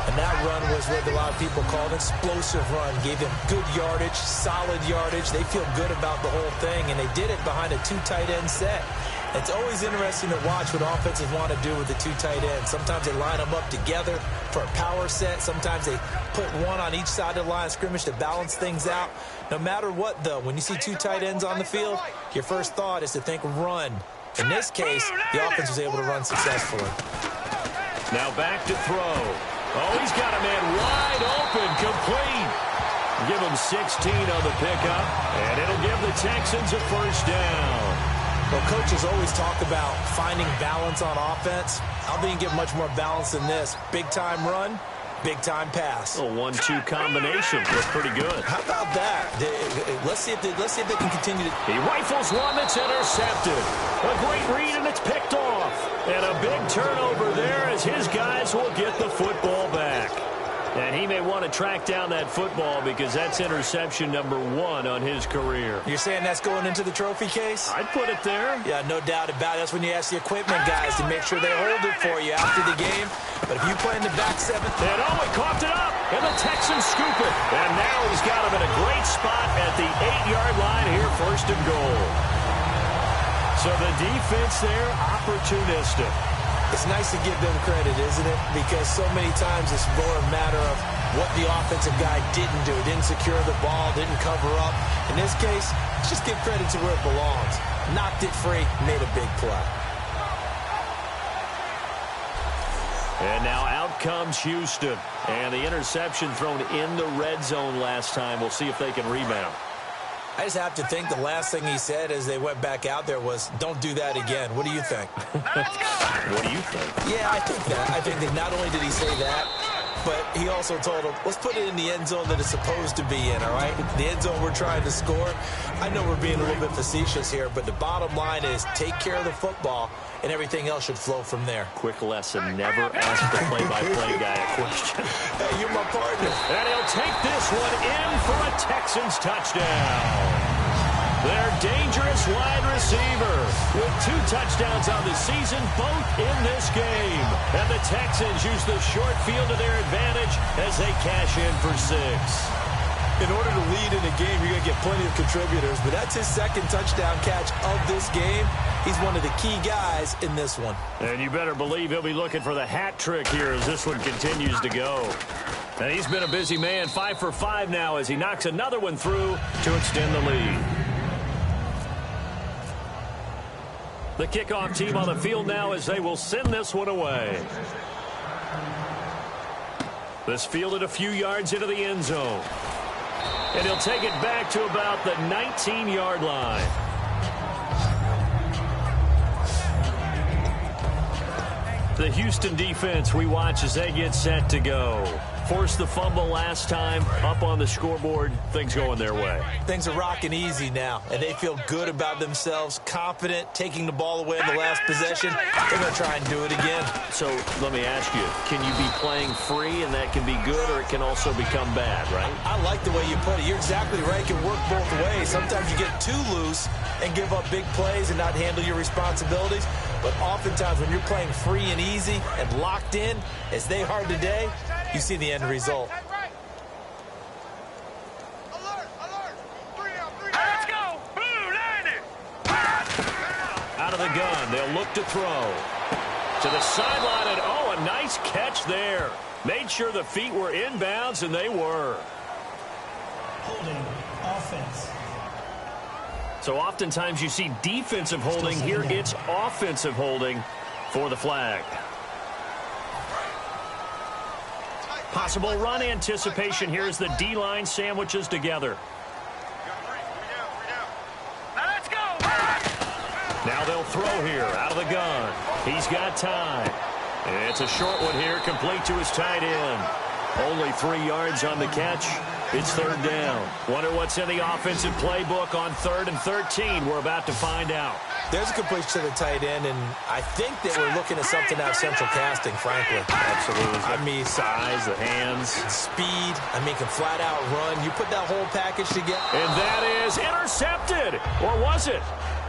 And that run was what a lot of people call an explosive run. Gave them good yardage, solid yardage. They feel good about the whole thing, and they did it behind a 2 tight end set. It's always interesting to watch what offenses want to do with the 2 tight ends. Sometimes they line them up together for a power set. Sometimes they put one on each side of the line of scrimmage to balance things out. No matter what, though, when you see 2 tight ends on the field, your first thought is to think run. In this case, the offense was able to run successfully. Now back to throw. Oh, he's got a man wide open, complete. Give him 16 on the pickup, and it'll give the Texans a first down. Well, coaches always talk about finding balance on offense. I don't think you get much more balance than this. Big-time run, big-time pass. A 1-2 combination. Looks pretty good. How about that? Let's see if they can continue to... He rifles one that's intercepted. A great read, and it's picked off. And a big turnover there as his guys will get the football back. And he may want to track down that football because that's interception number 1 on his career. You're saying that's going into the trophy case? I'd put it there. Yeah, no doubt about it. That's when you ask the equipment guys to make sure they hold it for you after the game. But if you play in the back 7... And oh, he coughed it up. And the Texans scoop it. And now he's got him in a great spot at the 8-yard line here, first and goal. So the defense there, opportunistic. It's nice to give them credit, isn't it? Because so many times it's more a matter of what the offensive guy didn't do. Didn't secure the ball, didn't cover up. In this case, let's just give credit to where it belongs. Knocked it free, made a big play. And now out comes Houston. And the interception thrown in the red zone last time. We'll see if they can rebound. I just have to think the last thing he said as they went back out there was, don't do that again. What do you think? What do you think? Yeah, I think that. I think that not only did he say that, But he also told him, let's put it in the end zone that it's supposed to be in, all right? The end zone we're trying to score. I know we're being a little bit facetious here, but the bottom line is take care of the football, and everything else should flow from there. Quick lesson, never ask the play-by-play guy a question. Hey, you're my partner. And he'll take this one in for a Texans touchdown. Their dangerous wide receiver with 2 touchdowns on the season, both in this game. And the Texans use the short field to their advantage as they cash in for 6. In order to lead in a game, you're going to get plenty of contributors, but that's his second touchdown catch of this game. He's one of the key guys in this one. And you better believe he'll be looking for the hat trick here as this one continues to go. And he's been a busy man, 5 for 5 now as he knocks another one through to extend the lead. The kickoff team on the field now as they will send this one away. This fielded a few yards into the end zone. And he'll take it back to about the 19-yard line. The Houston defense we watch as they get set to go. Forced the fumble last time, up on the scoreboard, things going their way. Things are rocking easy now, and they feel good about themselves, confident, taking the ball away in the last possession. They're going to try and do it again. So let me ask you, can you be playing free and that can be good, or it can also become bad, right? I like the way you put it. You're exactly right. It can work both ways. Sometimes you get too loose and give up big plays and not handle your responsibilities. But oftentimes when you're playing free and easy and locked in, as they are today, you see the end result. Let's go. Blue, landed. Out of the gun, they'll look to throw. To the sideline, and oh, a nice catch there. Made sure the feet were inbounds, and they were. Holding offense. So oftentimes you see defensive holding. Here it's offensive holding for the flag. Possible run anticipation here as the D-line sandwiches together. Let's go. Now they'll throw here out of the gun. He's got time. It's a short one here, complete to his tight end. Only 3 yards on the catch. It's 3rd down. Wonder what's in the offensive playbook on 3rd and 13. We're about to find out. There's a completion to the tight end, and I think that we're looking at something out of central casting, frankly. Absolutely. I mean, size, the hands. Speed. I mean, can flat out run. You put that whole package together. And that is intercepted. Or was it?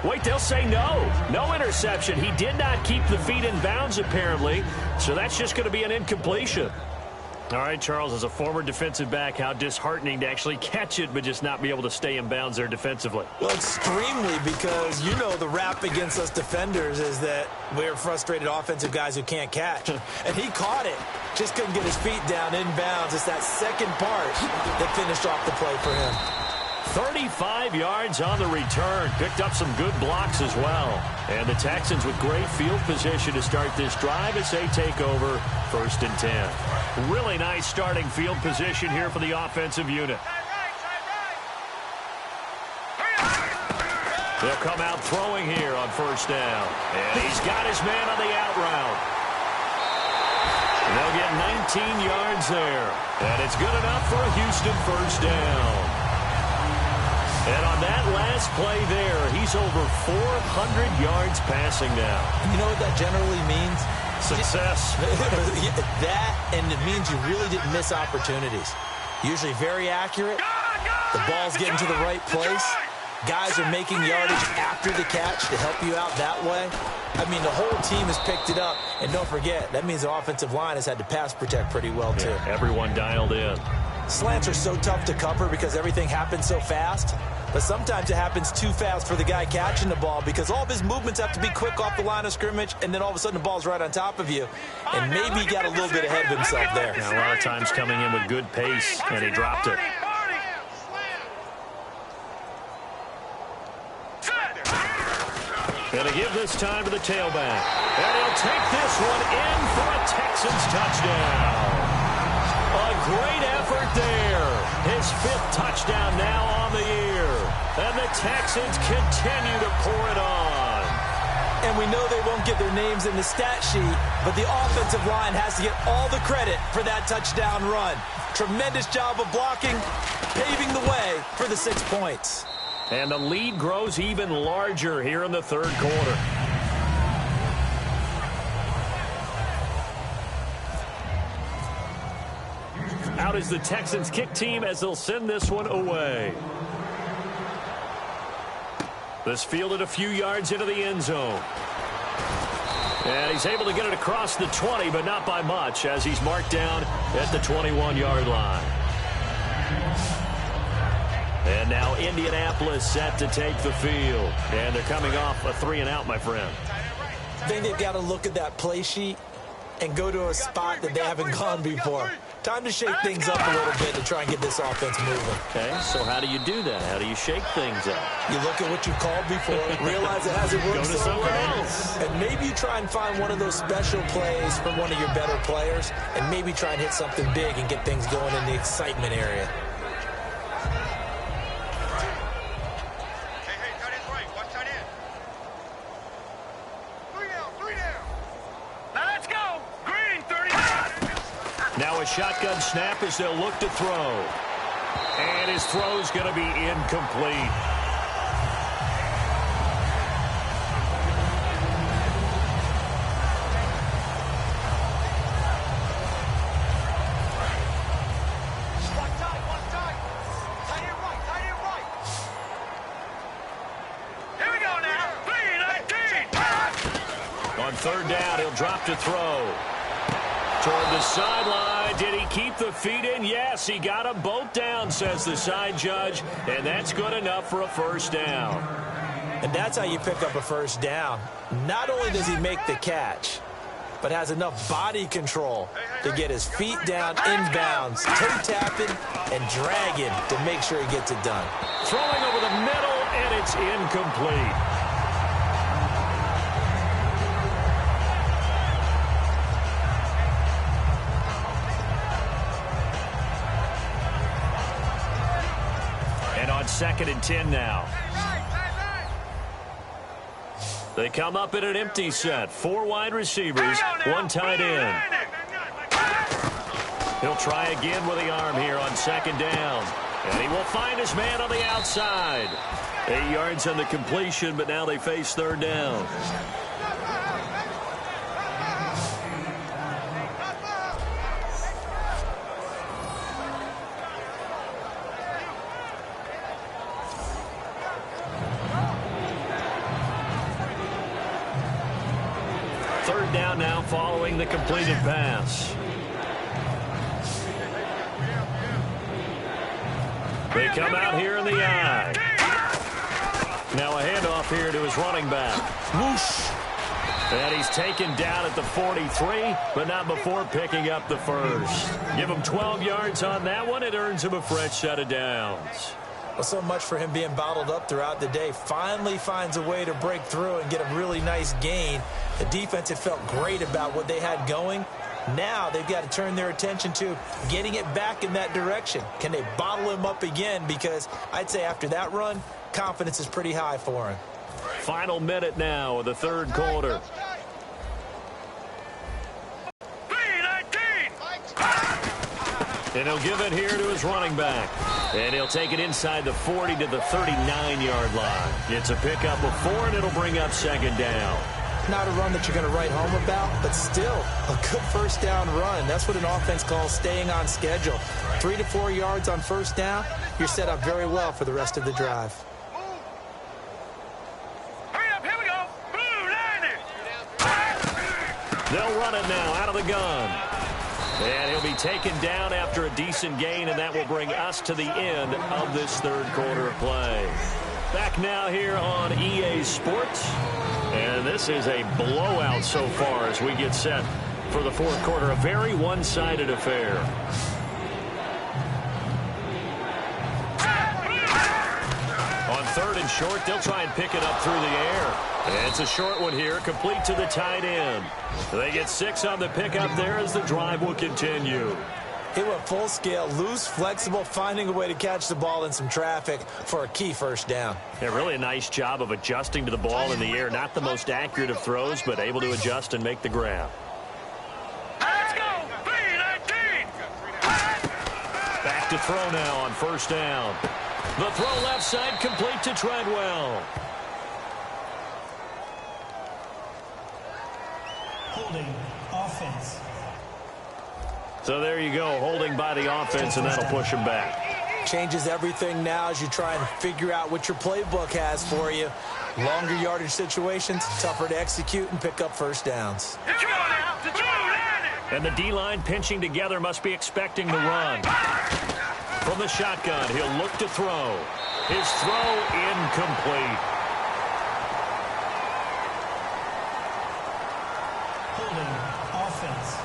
Wait, they'll say no. No interception. He did not keep the feet in bounds, apparently. So that's just going to be an incompletion. All right, Charles, as a former defensive back, how disheartening to actually catch it but just not be able to stay in bounds there defensively. Well, extremely, because you know the rap against us defenders is that we're frustrated offensive guys who can't catch. And he caught it. Just couldn't get his feet down in bounds. It's that second part that finished off the play for him. 35 yards on the return. Picked up some good blocks as well. And the Texans with great field position to start this drive as they take over 1st and 10. Really nice starting field position here for the offensive unit. They'll come out throwing here on 1st down. And he's got his man on the out route. And they'll get 19 yards there. And it's good enough for a Houston 1st down. And on that last play there, he's over 400 yards passing now. You know what that generally means? Success. That, and it means you really didn't miss opportunities. Usually very accurate. The ball's getting to the right place. Guys are making yardage after the catch to help you out that way. I mean, the whole team has picked it up. And don't forget, that means the offensive line has had to pass protect pretty well, too. Yeah, everyone dialed in. Slants are so tough to cover because everything happens so fast. But sometimes it happens too fast for the guy catching the ball because all of his movements have to be quick off the line of scrimmage, and then all of a sudden the ball's right on top of you. And maybe he got a little bit ahead of himself there. Now, a lot of times coming in with good pace, and he dropped it. Gonna give this time to the tailback. And he'll take this one in for a Texans touchdown. A great effort there. His 5th touchdown now on the year. And the Texans continue to pour it on. And we know they won't get their names in the stat sheet, but the offensive line has to get all the credit for that touchdown run. Tremendous job of blocking, paving the way for the 6 points. And the lead grows even larger here in the third quarter. Out is the Texans kick team as they'll send this one away. This fielded a few yards into the end zone. And he's able to get it across the 20, but not by much, as he's marked down at the 21-yard line. And now Indianapolis set to take the field. And they're coming off a 3-and-out, my friend. I think they've got to look at that play sheet and go to a spot that they haven't gone before. Time to shake things up a little bit to try and get this offense moving. Okay, so how do you do that? How do you shake things up? You look at what you've called before, realize it hasn't worked Go to so something well, else. and maybe you try and find one of those special plays from one of your better players, and maybe try and hit something big and get things going in the excitement area. Hey, tight end's right. Watch tight end. 3 down. Now let's go. Green, 30. Now a shotgun snap as they'll look to throw. And his throw's going to be incomplete. Tight end right. Here we go now. 3-19. On third down, he'll drop to throw. Toward the sideline. Did he keep the feet in? Yes, he got them both down, says the side judge. And that's good enough for a first down. And that's how you pick up a first down. Not only does he make the catch, but has enough body control to get his feet down inbounds, toe-tapping, and dragging to make sure he gets it done. Throwing over the middle, and it's incomplete. And on 2nd and 10 now. They come up in an empty set. 4 wide receivers, 1 tight end. He'll try again with the arm here on 2nd down. And he will find his man on the outside. 8 yards on the completion, but now they face 3rd down. Third down now following the completed pass. They come out here in the eye. Now a handoff here to his running back. Whoosh. And he's taken down at the 43, but not before picking up the first. Give him 12 yards on that one. It earns him a fresh set of downs. Well, so much for him being bottled up throughout the day. Finally finds a way to break through and get a really nice gain. The defense had felt great about what they had going. Now they've got to turn their attention to getting it back in that direction. Can they bottle him up again? Because I'd say after that run, confidence is pretty high for him. Final minute now of the third quarter. 3-19. And he'll give it here to his running back. And he'll take it inside the 40 to the 39-yard line. It's a pickup of 4, and it'll bring up 2nd down. Not a run that you're going to write home about, but still a good first down run. That's what an offense calls staying on schedule. 3 to 4 yards on first down, you're set up very well for the rest of the drive. Hurry up, here we go. Blue, 90. They'll run it now out of the gun. And he'll be taken down after a decent gain, and that will bring us to the end of this third quarter of play. Back now here on EA Sports. And this is a blowout so far as we get set for the fourth quarter. A very one-sided affair. On 3rd and short, they'll try and pick it up through the air. And it's a short one here, complete to the tight end. They get 6 on the pickup there as the drive will continue. He went full scale, loose, flexible, finding a way to catch the ball in some traffic for a key first down. Yeah, really a nice job of adjusting to the ball in the air. Not the most accurate of throws, but able to adjust and make the grab. Let's go! 3-19! Back to throw now on first down. The throw left side complete to Treadwell. Holding offense. So there you go, holding by the offense, and that'll push him back. Changes everything now as you try and figure out what your playbook has for you. Longer yardage situations, tougher to execute and pick up first downs. And the D-line pinching together must be expecting the run. From the shotgun, he'll look to throw. His throw incomplete. Holding offense.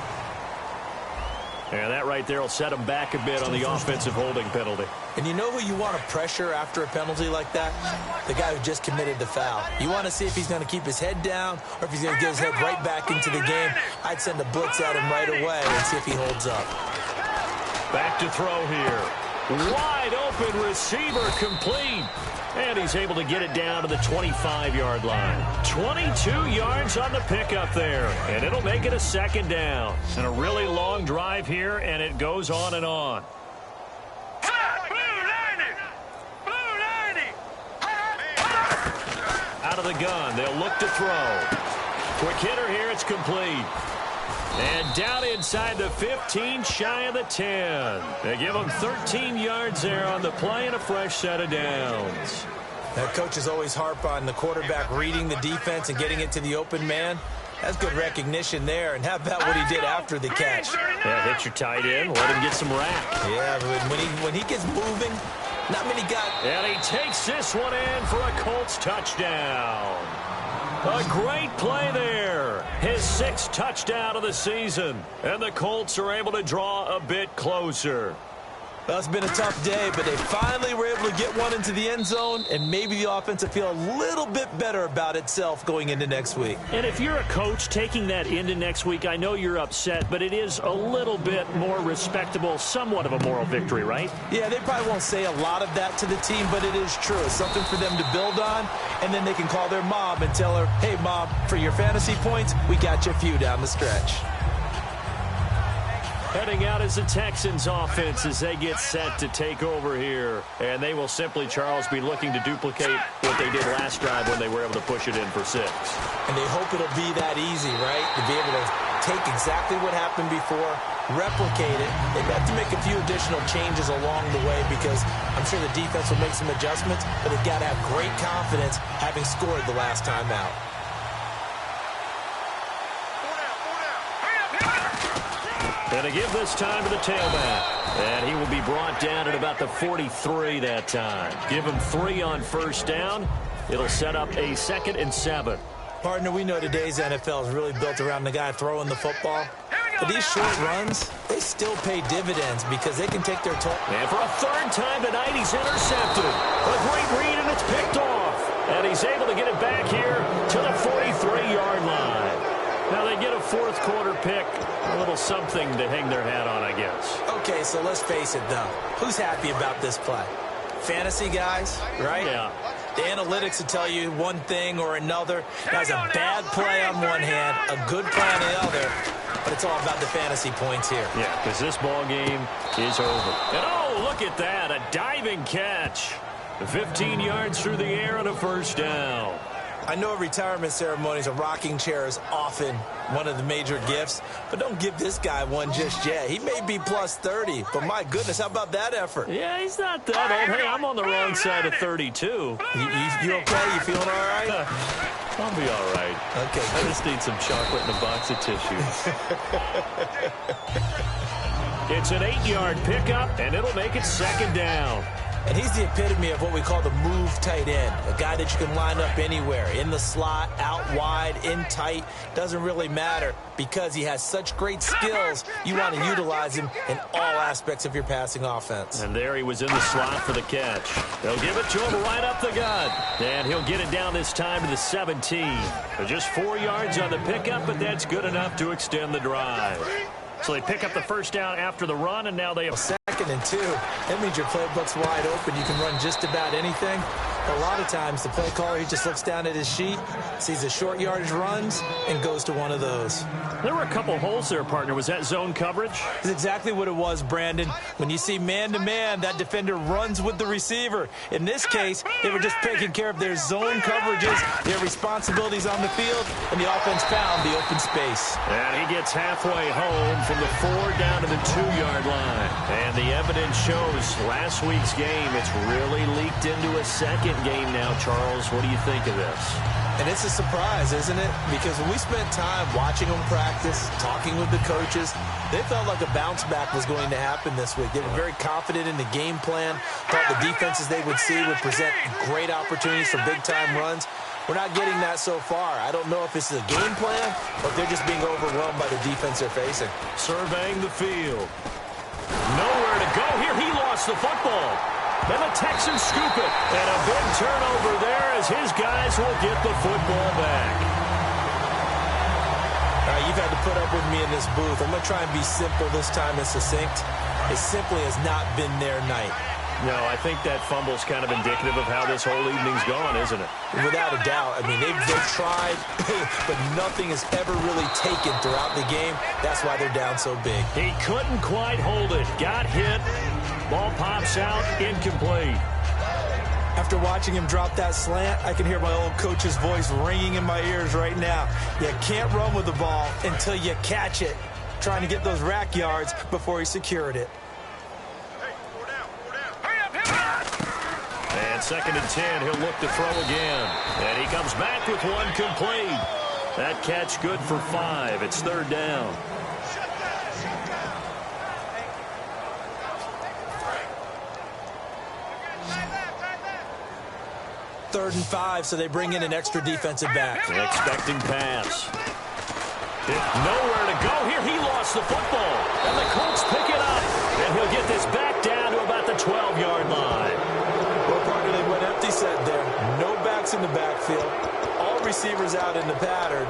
And that right there will set him back a bit on the offensive holding penalty. And you know who you want to pressure after a penalty like that? The guy who just committed the foul. You want to see if he's going to keep his head down or if he's going to get his head right back into the game. I'd send a blitz at him right away and see if he holds up. Back to throw here. Wide open receiver complete. And he's able to get it down to the 25-yard line. 22 yards on the pickup there. And it'll make it a second down. And a really long drive here, and it goes on and on. Out of the gun, they'll look to throw. Quick hitter here, it's complete. And down inside the 15, shy of the 10. They give him 13 yards there on the play and a fresh set of downs. That coaches always harp on the quarterback reading the defense and getting it to the open man. That's good recognition there. And how about what he did after the catch? Yeah, hit your tight end, let him get some rack. Yeah, but when he gets moving, not many got. And he takes this one in for a Colts touchdown. A great play there. His 6th touchdown of the season. And the Colts are able to draw a bit closer. Well, it's been a tough day, but they finally were able to get one into the end zone, and maybe the offense will feel a little bit better about itself going into next week. And if you're a coach taking that into next week, I know you're upset, but it is a little bit more respectable, somewhat of a moral victory, right? Yeah, they probably won't say a lot of that to the team, but it is true. It's something for them to build on, and then they can call their mom and tell her, hey, Mom, for your fantasy points, we got you a few down the stretch. Heading out is the Texans offense as they get set to take over here. And they will simply, Charles, be looking to duplicate what they did last drive when they were able to push it in for 6. And they hope it'll be that easy, right? To be able to take exactly what happened before, replicate it. They've got to make a few additional changes along the way because I'm sure the defense will make some adjustments, but they've got to have great confidence having scored the last time out. And to give this time to the tailback. And he will be brought down at about the 43 that time. Give him 3 on first down. It'll set up a 2nd and 7. Partner, we know today's NFL is really built around the guy throwing the football. But these short runs, they still pay dividends because they can take their toll. And for a 3rd time tonight, he's intercepted. A great read, and it's picked off. And he's able to get it back here to the 43-yard line. Now they get a 4th quarter pick. A little something to hang their hat on, I guess. Okay, so let's face it, though. Who's happy about this play? Fantasy guys, right? Yeah. The analytics will tell you one thing or another. That's a bad play on one hand, a good play on the other. But it's all about the fantasy points here. Yeah, because this ball game is over. And oh, look at that. A diving catch. 15 yards through the air and a first down. I know at retirement ceremonies, a rocking chair is often one of the major gifts, but don't give this guy one just yet. He may be plus 30, but my goodness, how about that effort? Yeah, he's not that old. Hey, I'm on the wrong side of 32. You okay? You feeling all right? I'll be all right. Okay. I just need some chocolate and a box of tissues. It's an 8-yard pickup, and it'll make it 2nd down. And he's the epitome of what we call the move tight end, a guy that you can line up anywhere, in the slot, out wide, in tight, doesn't really matter because he has such great skills. You want to utilize him in all aspects of your passing offense. And there he was in the slot for the catch. They'll give it to him right up the gut. And he'll get it down this time to the 17. Just 4 yards on the pickup, but that's good enough to extend the drive. So they pick up the first down after the run, and now they have 2nd and 2. That means your playbook's wide open. You can run just about anything. A lot of times, the play caller, he just looks down at his sheet, sees the short yardage runs, and goes to one of those. There were a couple holes there, partner. Was that zone coverage? That's exactly what it was, Brandon. When you see man-to-man, that defender runs with the receiver. In this case, they were just taking care of their zone coverages, their responsibilities on the field, and the offense found the open space. And he gets halfway home from the 4 down to the 2-yard line. And the evidence shows last week's game, it's really leaked into a second game now, Charles. What do you think of this? And it's a surprise, isn't it? Because when we spent time watching them practice, talking with the coaches, they felt like a bounce back was going to happen this week. They were very confident in the game plan, thought the defenses they would see would present great opportunities for big-time runs. We're not getting that so far. I don't know if this is a game plan or if they're just being overwhelmed by the defense they're facing. Surveying the field. Nowhere to go here. He lost the football. Then the Texans scoop it. And a big turnover there as his guys will get the football back. All right, you've had to put up with me in this booth. I'm going to try and be simple this time and succinct. It simply has not been their night. No, I think that fumble's kind of indicative of how this whole evening's gone, isn't it? Without a doubt. I mean, they've tried, but nothing has ever really taken throughout the game. That's why they're down so big. He couldn't quite hold it. Got hit. Ball pops out. Incomplete. After watching him drop that slant, I can hear my old coach's voice ringing in my ears right now. You can't run with the ball until you catch it. Trying to get those rack yards before he secured it. And 2nd and 10, he'll look to throw again. And he comes back with one complete. That catch good for 5. It's 3rd down. Third and 5, so they bring in an extra defensive back. An expecting pass. Nowhere to go here. He lost the football. And the Colts pick it up. And he'll get this back down to about the 12-yard line. Well, partner, they went empty set there. No backs in the backfield. All receivers out in the pattern.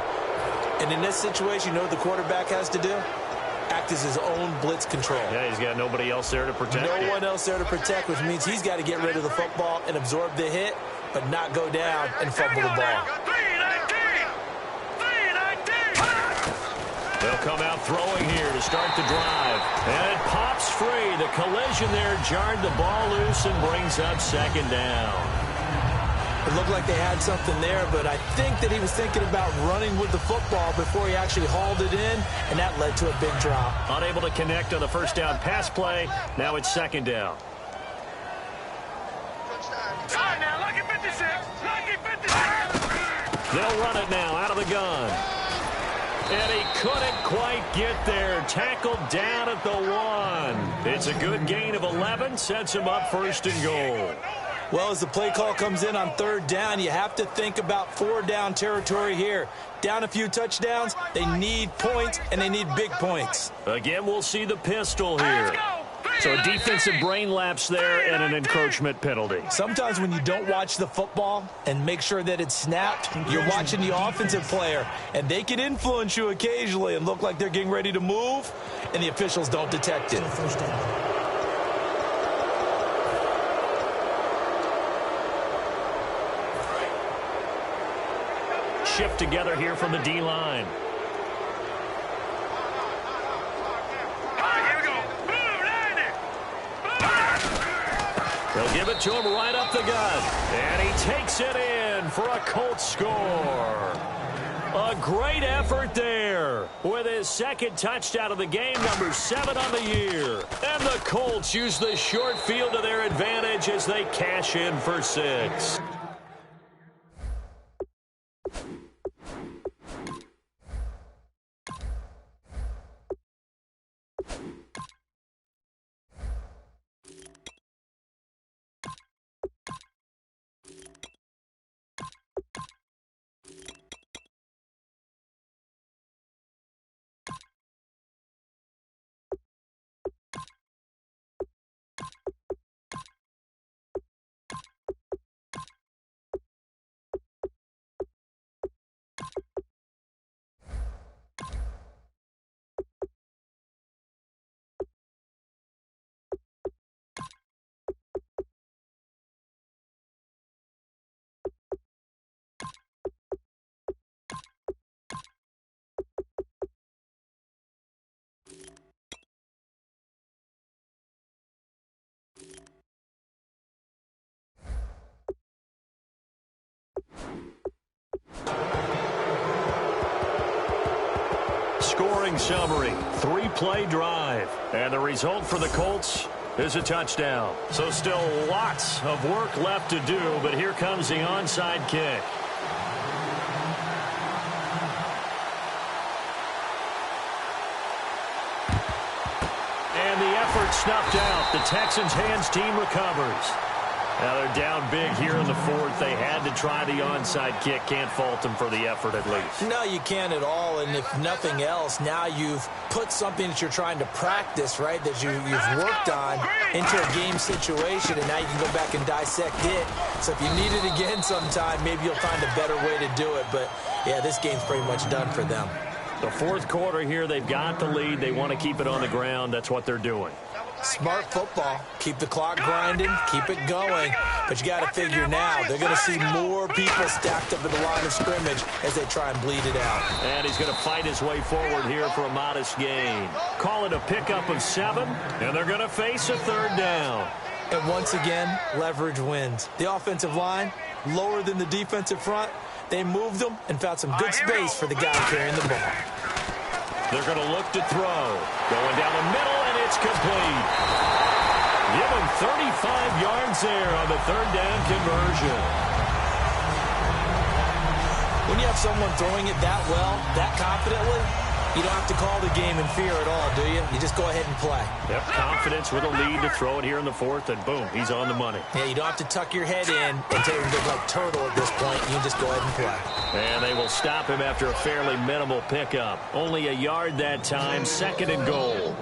And in this situation, you know what the quarterback has to do? Act as his own blitz control. Yeah, he's got nobody else there to protect. No one else there to protect, which means he's got to get rid of the football and absorb the hit, but not go down and fumble the ball. They'll come out throwing here to start the drive. And it pops free. The collision there jarred the ball loose and brings up 2nd down. It looked like they had something there, but I think that he was thinking about running with the football before he actually hauled it in, and that led to a big drop. Unable to connect on the first down pass play. Now it's 2nd down. Now, lucky 56. Lucky 56. They'll run it now out of the gun. And he couldn't quite get there. Tackled down at the 1. It's a good gain of 11. Sets him up 1st and goal. Well, as the play call comes in on 3rd down, you have to think about 4-down territory here. Down a few touchdowns, they need points, and they need big points. Again, we'll see the pistol here. So a defensive brain lapse there and an encroachment penalty. Sometimes when you don't watch the football and make sure that it's snapped, you're watching the offensive player, and they can influence you occasionally and look like they're getting ready to move, and the officials don't detect it. Shift together here from the D-line. They'll give it to him right up the gut. And he takes it in for a Colts score. A great effort there with his 2nd touchdown of the game, number 7 on the year. And the Colts use the short field to their advantage as they cash in for 6. scoring summary. 3-play drive. And the result for the Colts is a touchdown. So still lots of work left to do, but here comes the onside kick. And the effort snuffed out. The Texans' hands team recovers. Now they're down big here in the fourth. They had to try the onside kick. Can't fault them for the effort at least. No, you can't at all. And if nothing else, now you've put something that you're trying to practice, right, that you've worked on into a game situation, and now you can go back and dissect it. So if you need it again sometime, maybe you'll find a better way to do it. But, yeah, this game's pretty much done for them. The fourth quarter here, they've got the lead. They want to keep it on the ground. That's what they're doing. Smart football. Keep the clock grinding. Keep it going. But you got to figure now, they're going to see more people stacked up at the line of scrimmage as they try and bleed it out. And he's going to fight his way forward here for a modest gain. Call it a pickup of 7, and they're going to face a third down. And once again, leverage wins. The offensive line, lower than the defensive front. They moved them and found some good space for the guy carrying the ball. They're going to look to throw. Going down the middle, and it's complete. Give him 35 yards there on the third down conversion. When you have someone throwing it that well, that confidently, you don't have to call the game in fear at all, do you? You just go ahead and play. Yep, confidence with a lead to throw it here in the fourth, and boom, he's on the money. Yeah, you don't have to tuck your head in and take a good like turtle at this point. You can just go ahead and play. And they will stop him after a fairly minimal pickup. Only a yard that time, 2nd and goal.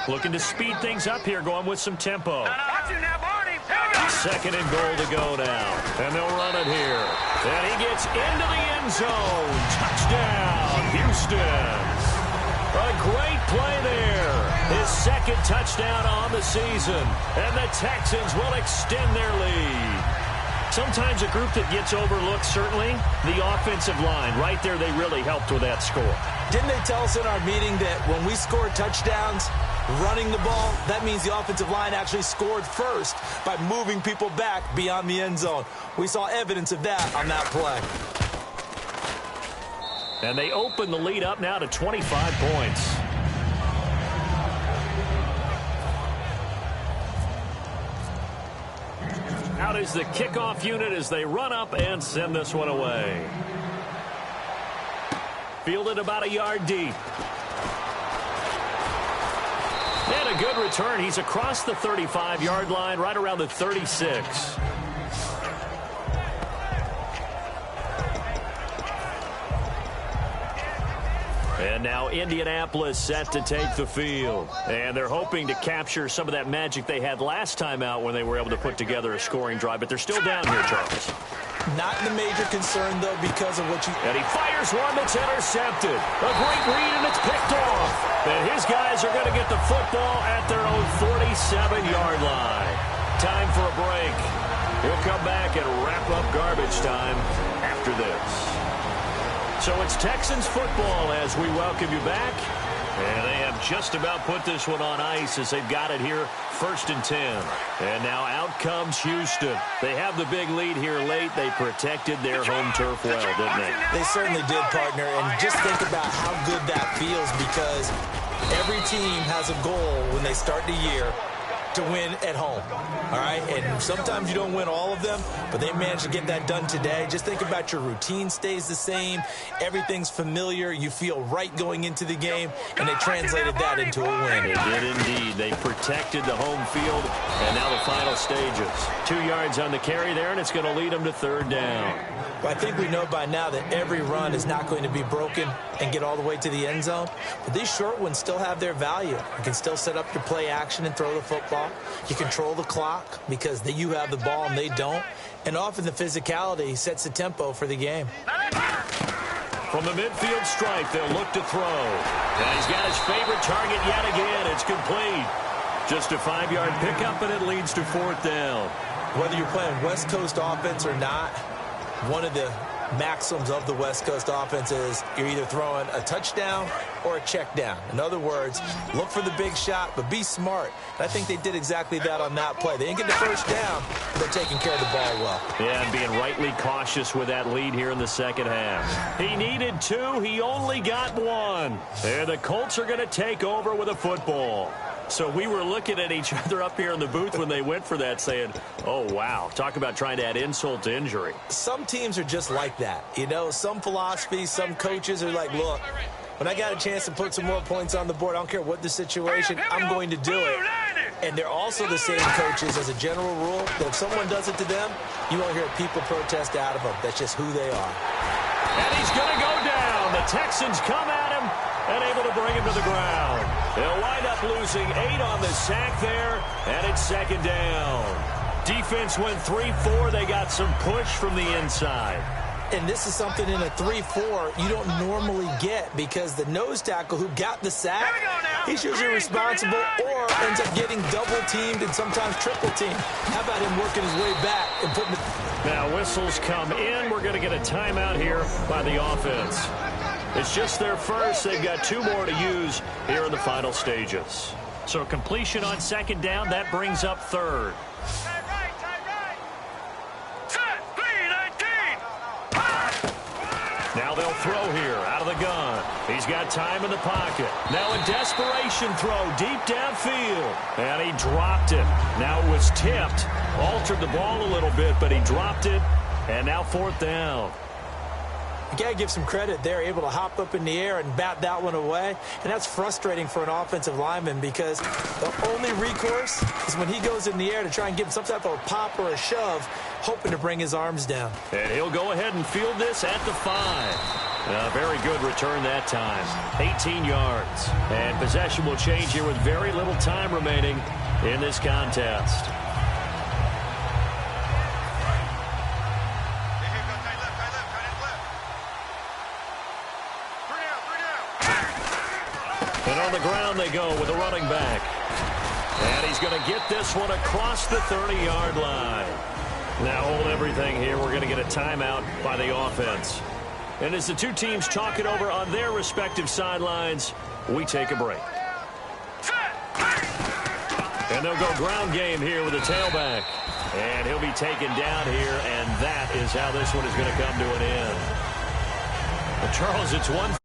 Looking to speed things up here, going with some tempo. 2nd and goal to go now. And they'll run it here. And he gets into the end zone. Touchdown, Houston. A great play there. His 2nd touchdown on the season. And the Texans will extend their lead. Sometimes a group that gets overlooked, certainly, the offensive line. Right there, they really helped with that score. Didn't they tell us in our meeting that when we score touchdowns running the ball, that means the offensive line actually scored first by moving people back beyond the end zone? We saw evidence of that on that play. And they open the lead up now to 25 points. Out is the kickoff unit as they run up and send this one away. Fielded about a yard deep. And a good return. He's across the 35-yard line, right around the 36. And now Indianapolis set to take the field. And they're hoping to capture some of that magic they had last time out when they were able to put together a scoring drive. But they're still down here, Charles. Not the major concern, though, because of what you... And he fires one that's intercepted. A great read, and it's picked off. And his guys are going to get the football at their own 47-yard line. Time for a break. We'll come back and wrap up garbage time after this. So it's Texans football as we welcome you back. And they have just about put this one on ice as they've got it here, 1st and 10. And now out comes Houston. They have the big lead here late. They protected their home turf well, didn't they? They certainly did, partner. And just think about how good that feels, because every team has a goal when they start the year to win at home, all right? And sometimes you don't win all of them, but they managed to get that done today. Just think about your routine stays the same. Everything's familiar. You feel right going into the game, and they translated that into a win. They did indeed. They protected the home field, and now the final stages. 2 yards on the carry there, and it's going to lead them to 3rd down. Well, I think we know by now that every run is not going to be broken and get all the way to the end zone. But these short ones still have their value. You can still set up your play action and throw the football. You control the clock because you have the ball and they don't. And often the physicality sets the tempo for the game. From the midfield stripe, they'll look to throw. And he's got his favorite target yet again. It's complete. Just a 5-yard pickup, and it leads to 4th down. Whether you're playing West Coast offense or not, one of the maxims of the West Coast offense is you're either throwing a touchdown or a check down. In other words, look for the big shot, but be smart. And I think they did exactly that on that play. They didn't get the first down, but they're taking care of the ball well. Yeah, and being rightly cautious with that lead here in the second half. He needed 2. He only got 1. And the Colts are going to take over with a football. So we were looking at each other up here in the booth when they went for that saying, oh, wow, talk about trying to add insult to injury. Some teams are just like that. You know, some philosophies, some coaches are like, look, when I got a chance to put some more points on the board, I don't care what the situation, I'm going to do it. And they're also the same coaches as a general rule that if someone does it to them, you won't hear people protest out of them. That's just who they are. And he's going to go down. The Texans come at him and able to bring him to the ground. They'll wind up losing 8 on the sack there, and it's second down. Defense went 3-4. They got some push from the inside. And this is something in a 3-4 you don't normally get because the nose tackle who got the sack, he's usually responsible or ends up getting double-teamed and sometimes triple-teamed. How about him working his way back and putting the... Now whistles come in. We're going to get a timeout here by the offense. It's just their first. They've got 2 more to use here in the final stages. So completion on second down. That brings up third. Now they'll throw here out of the gun. He's got time in the pocket. Now a desperation throw deep downfield. And he dropped it. Now it was tipped. Altered the ball a little bit, but he dropped it. And now 4th down. You got to give some credit. They're able to hop up in the air and bat that one away. And that's frustrating for an offensive lineman because the only recourse is when he goes in the air to try and give some type of a pop or a shove, hoping to bring his arms down. And he'll go ahead and field this at the 5. Very good return that time. 18 yards. And possession will change here with very little time remaining in this contest. And on the ground they go with a running back. And he's going to get this one across the 30-yard line. Now hold everything here. We're going to get a timeout by the offense. And as the 2 teams talk it over on their respective sidelines, we take a break. And they'll go ground game here with a tailback. And he'll be taken down here, and that is how this one is going to come to an end. Well, Charles, it's one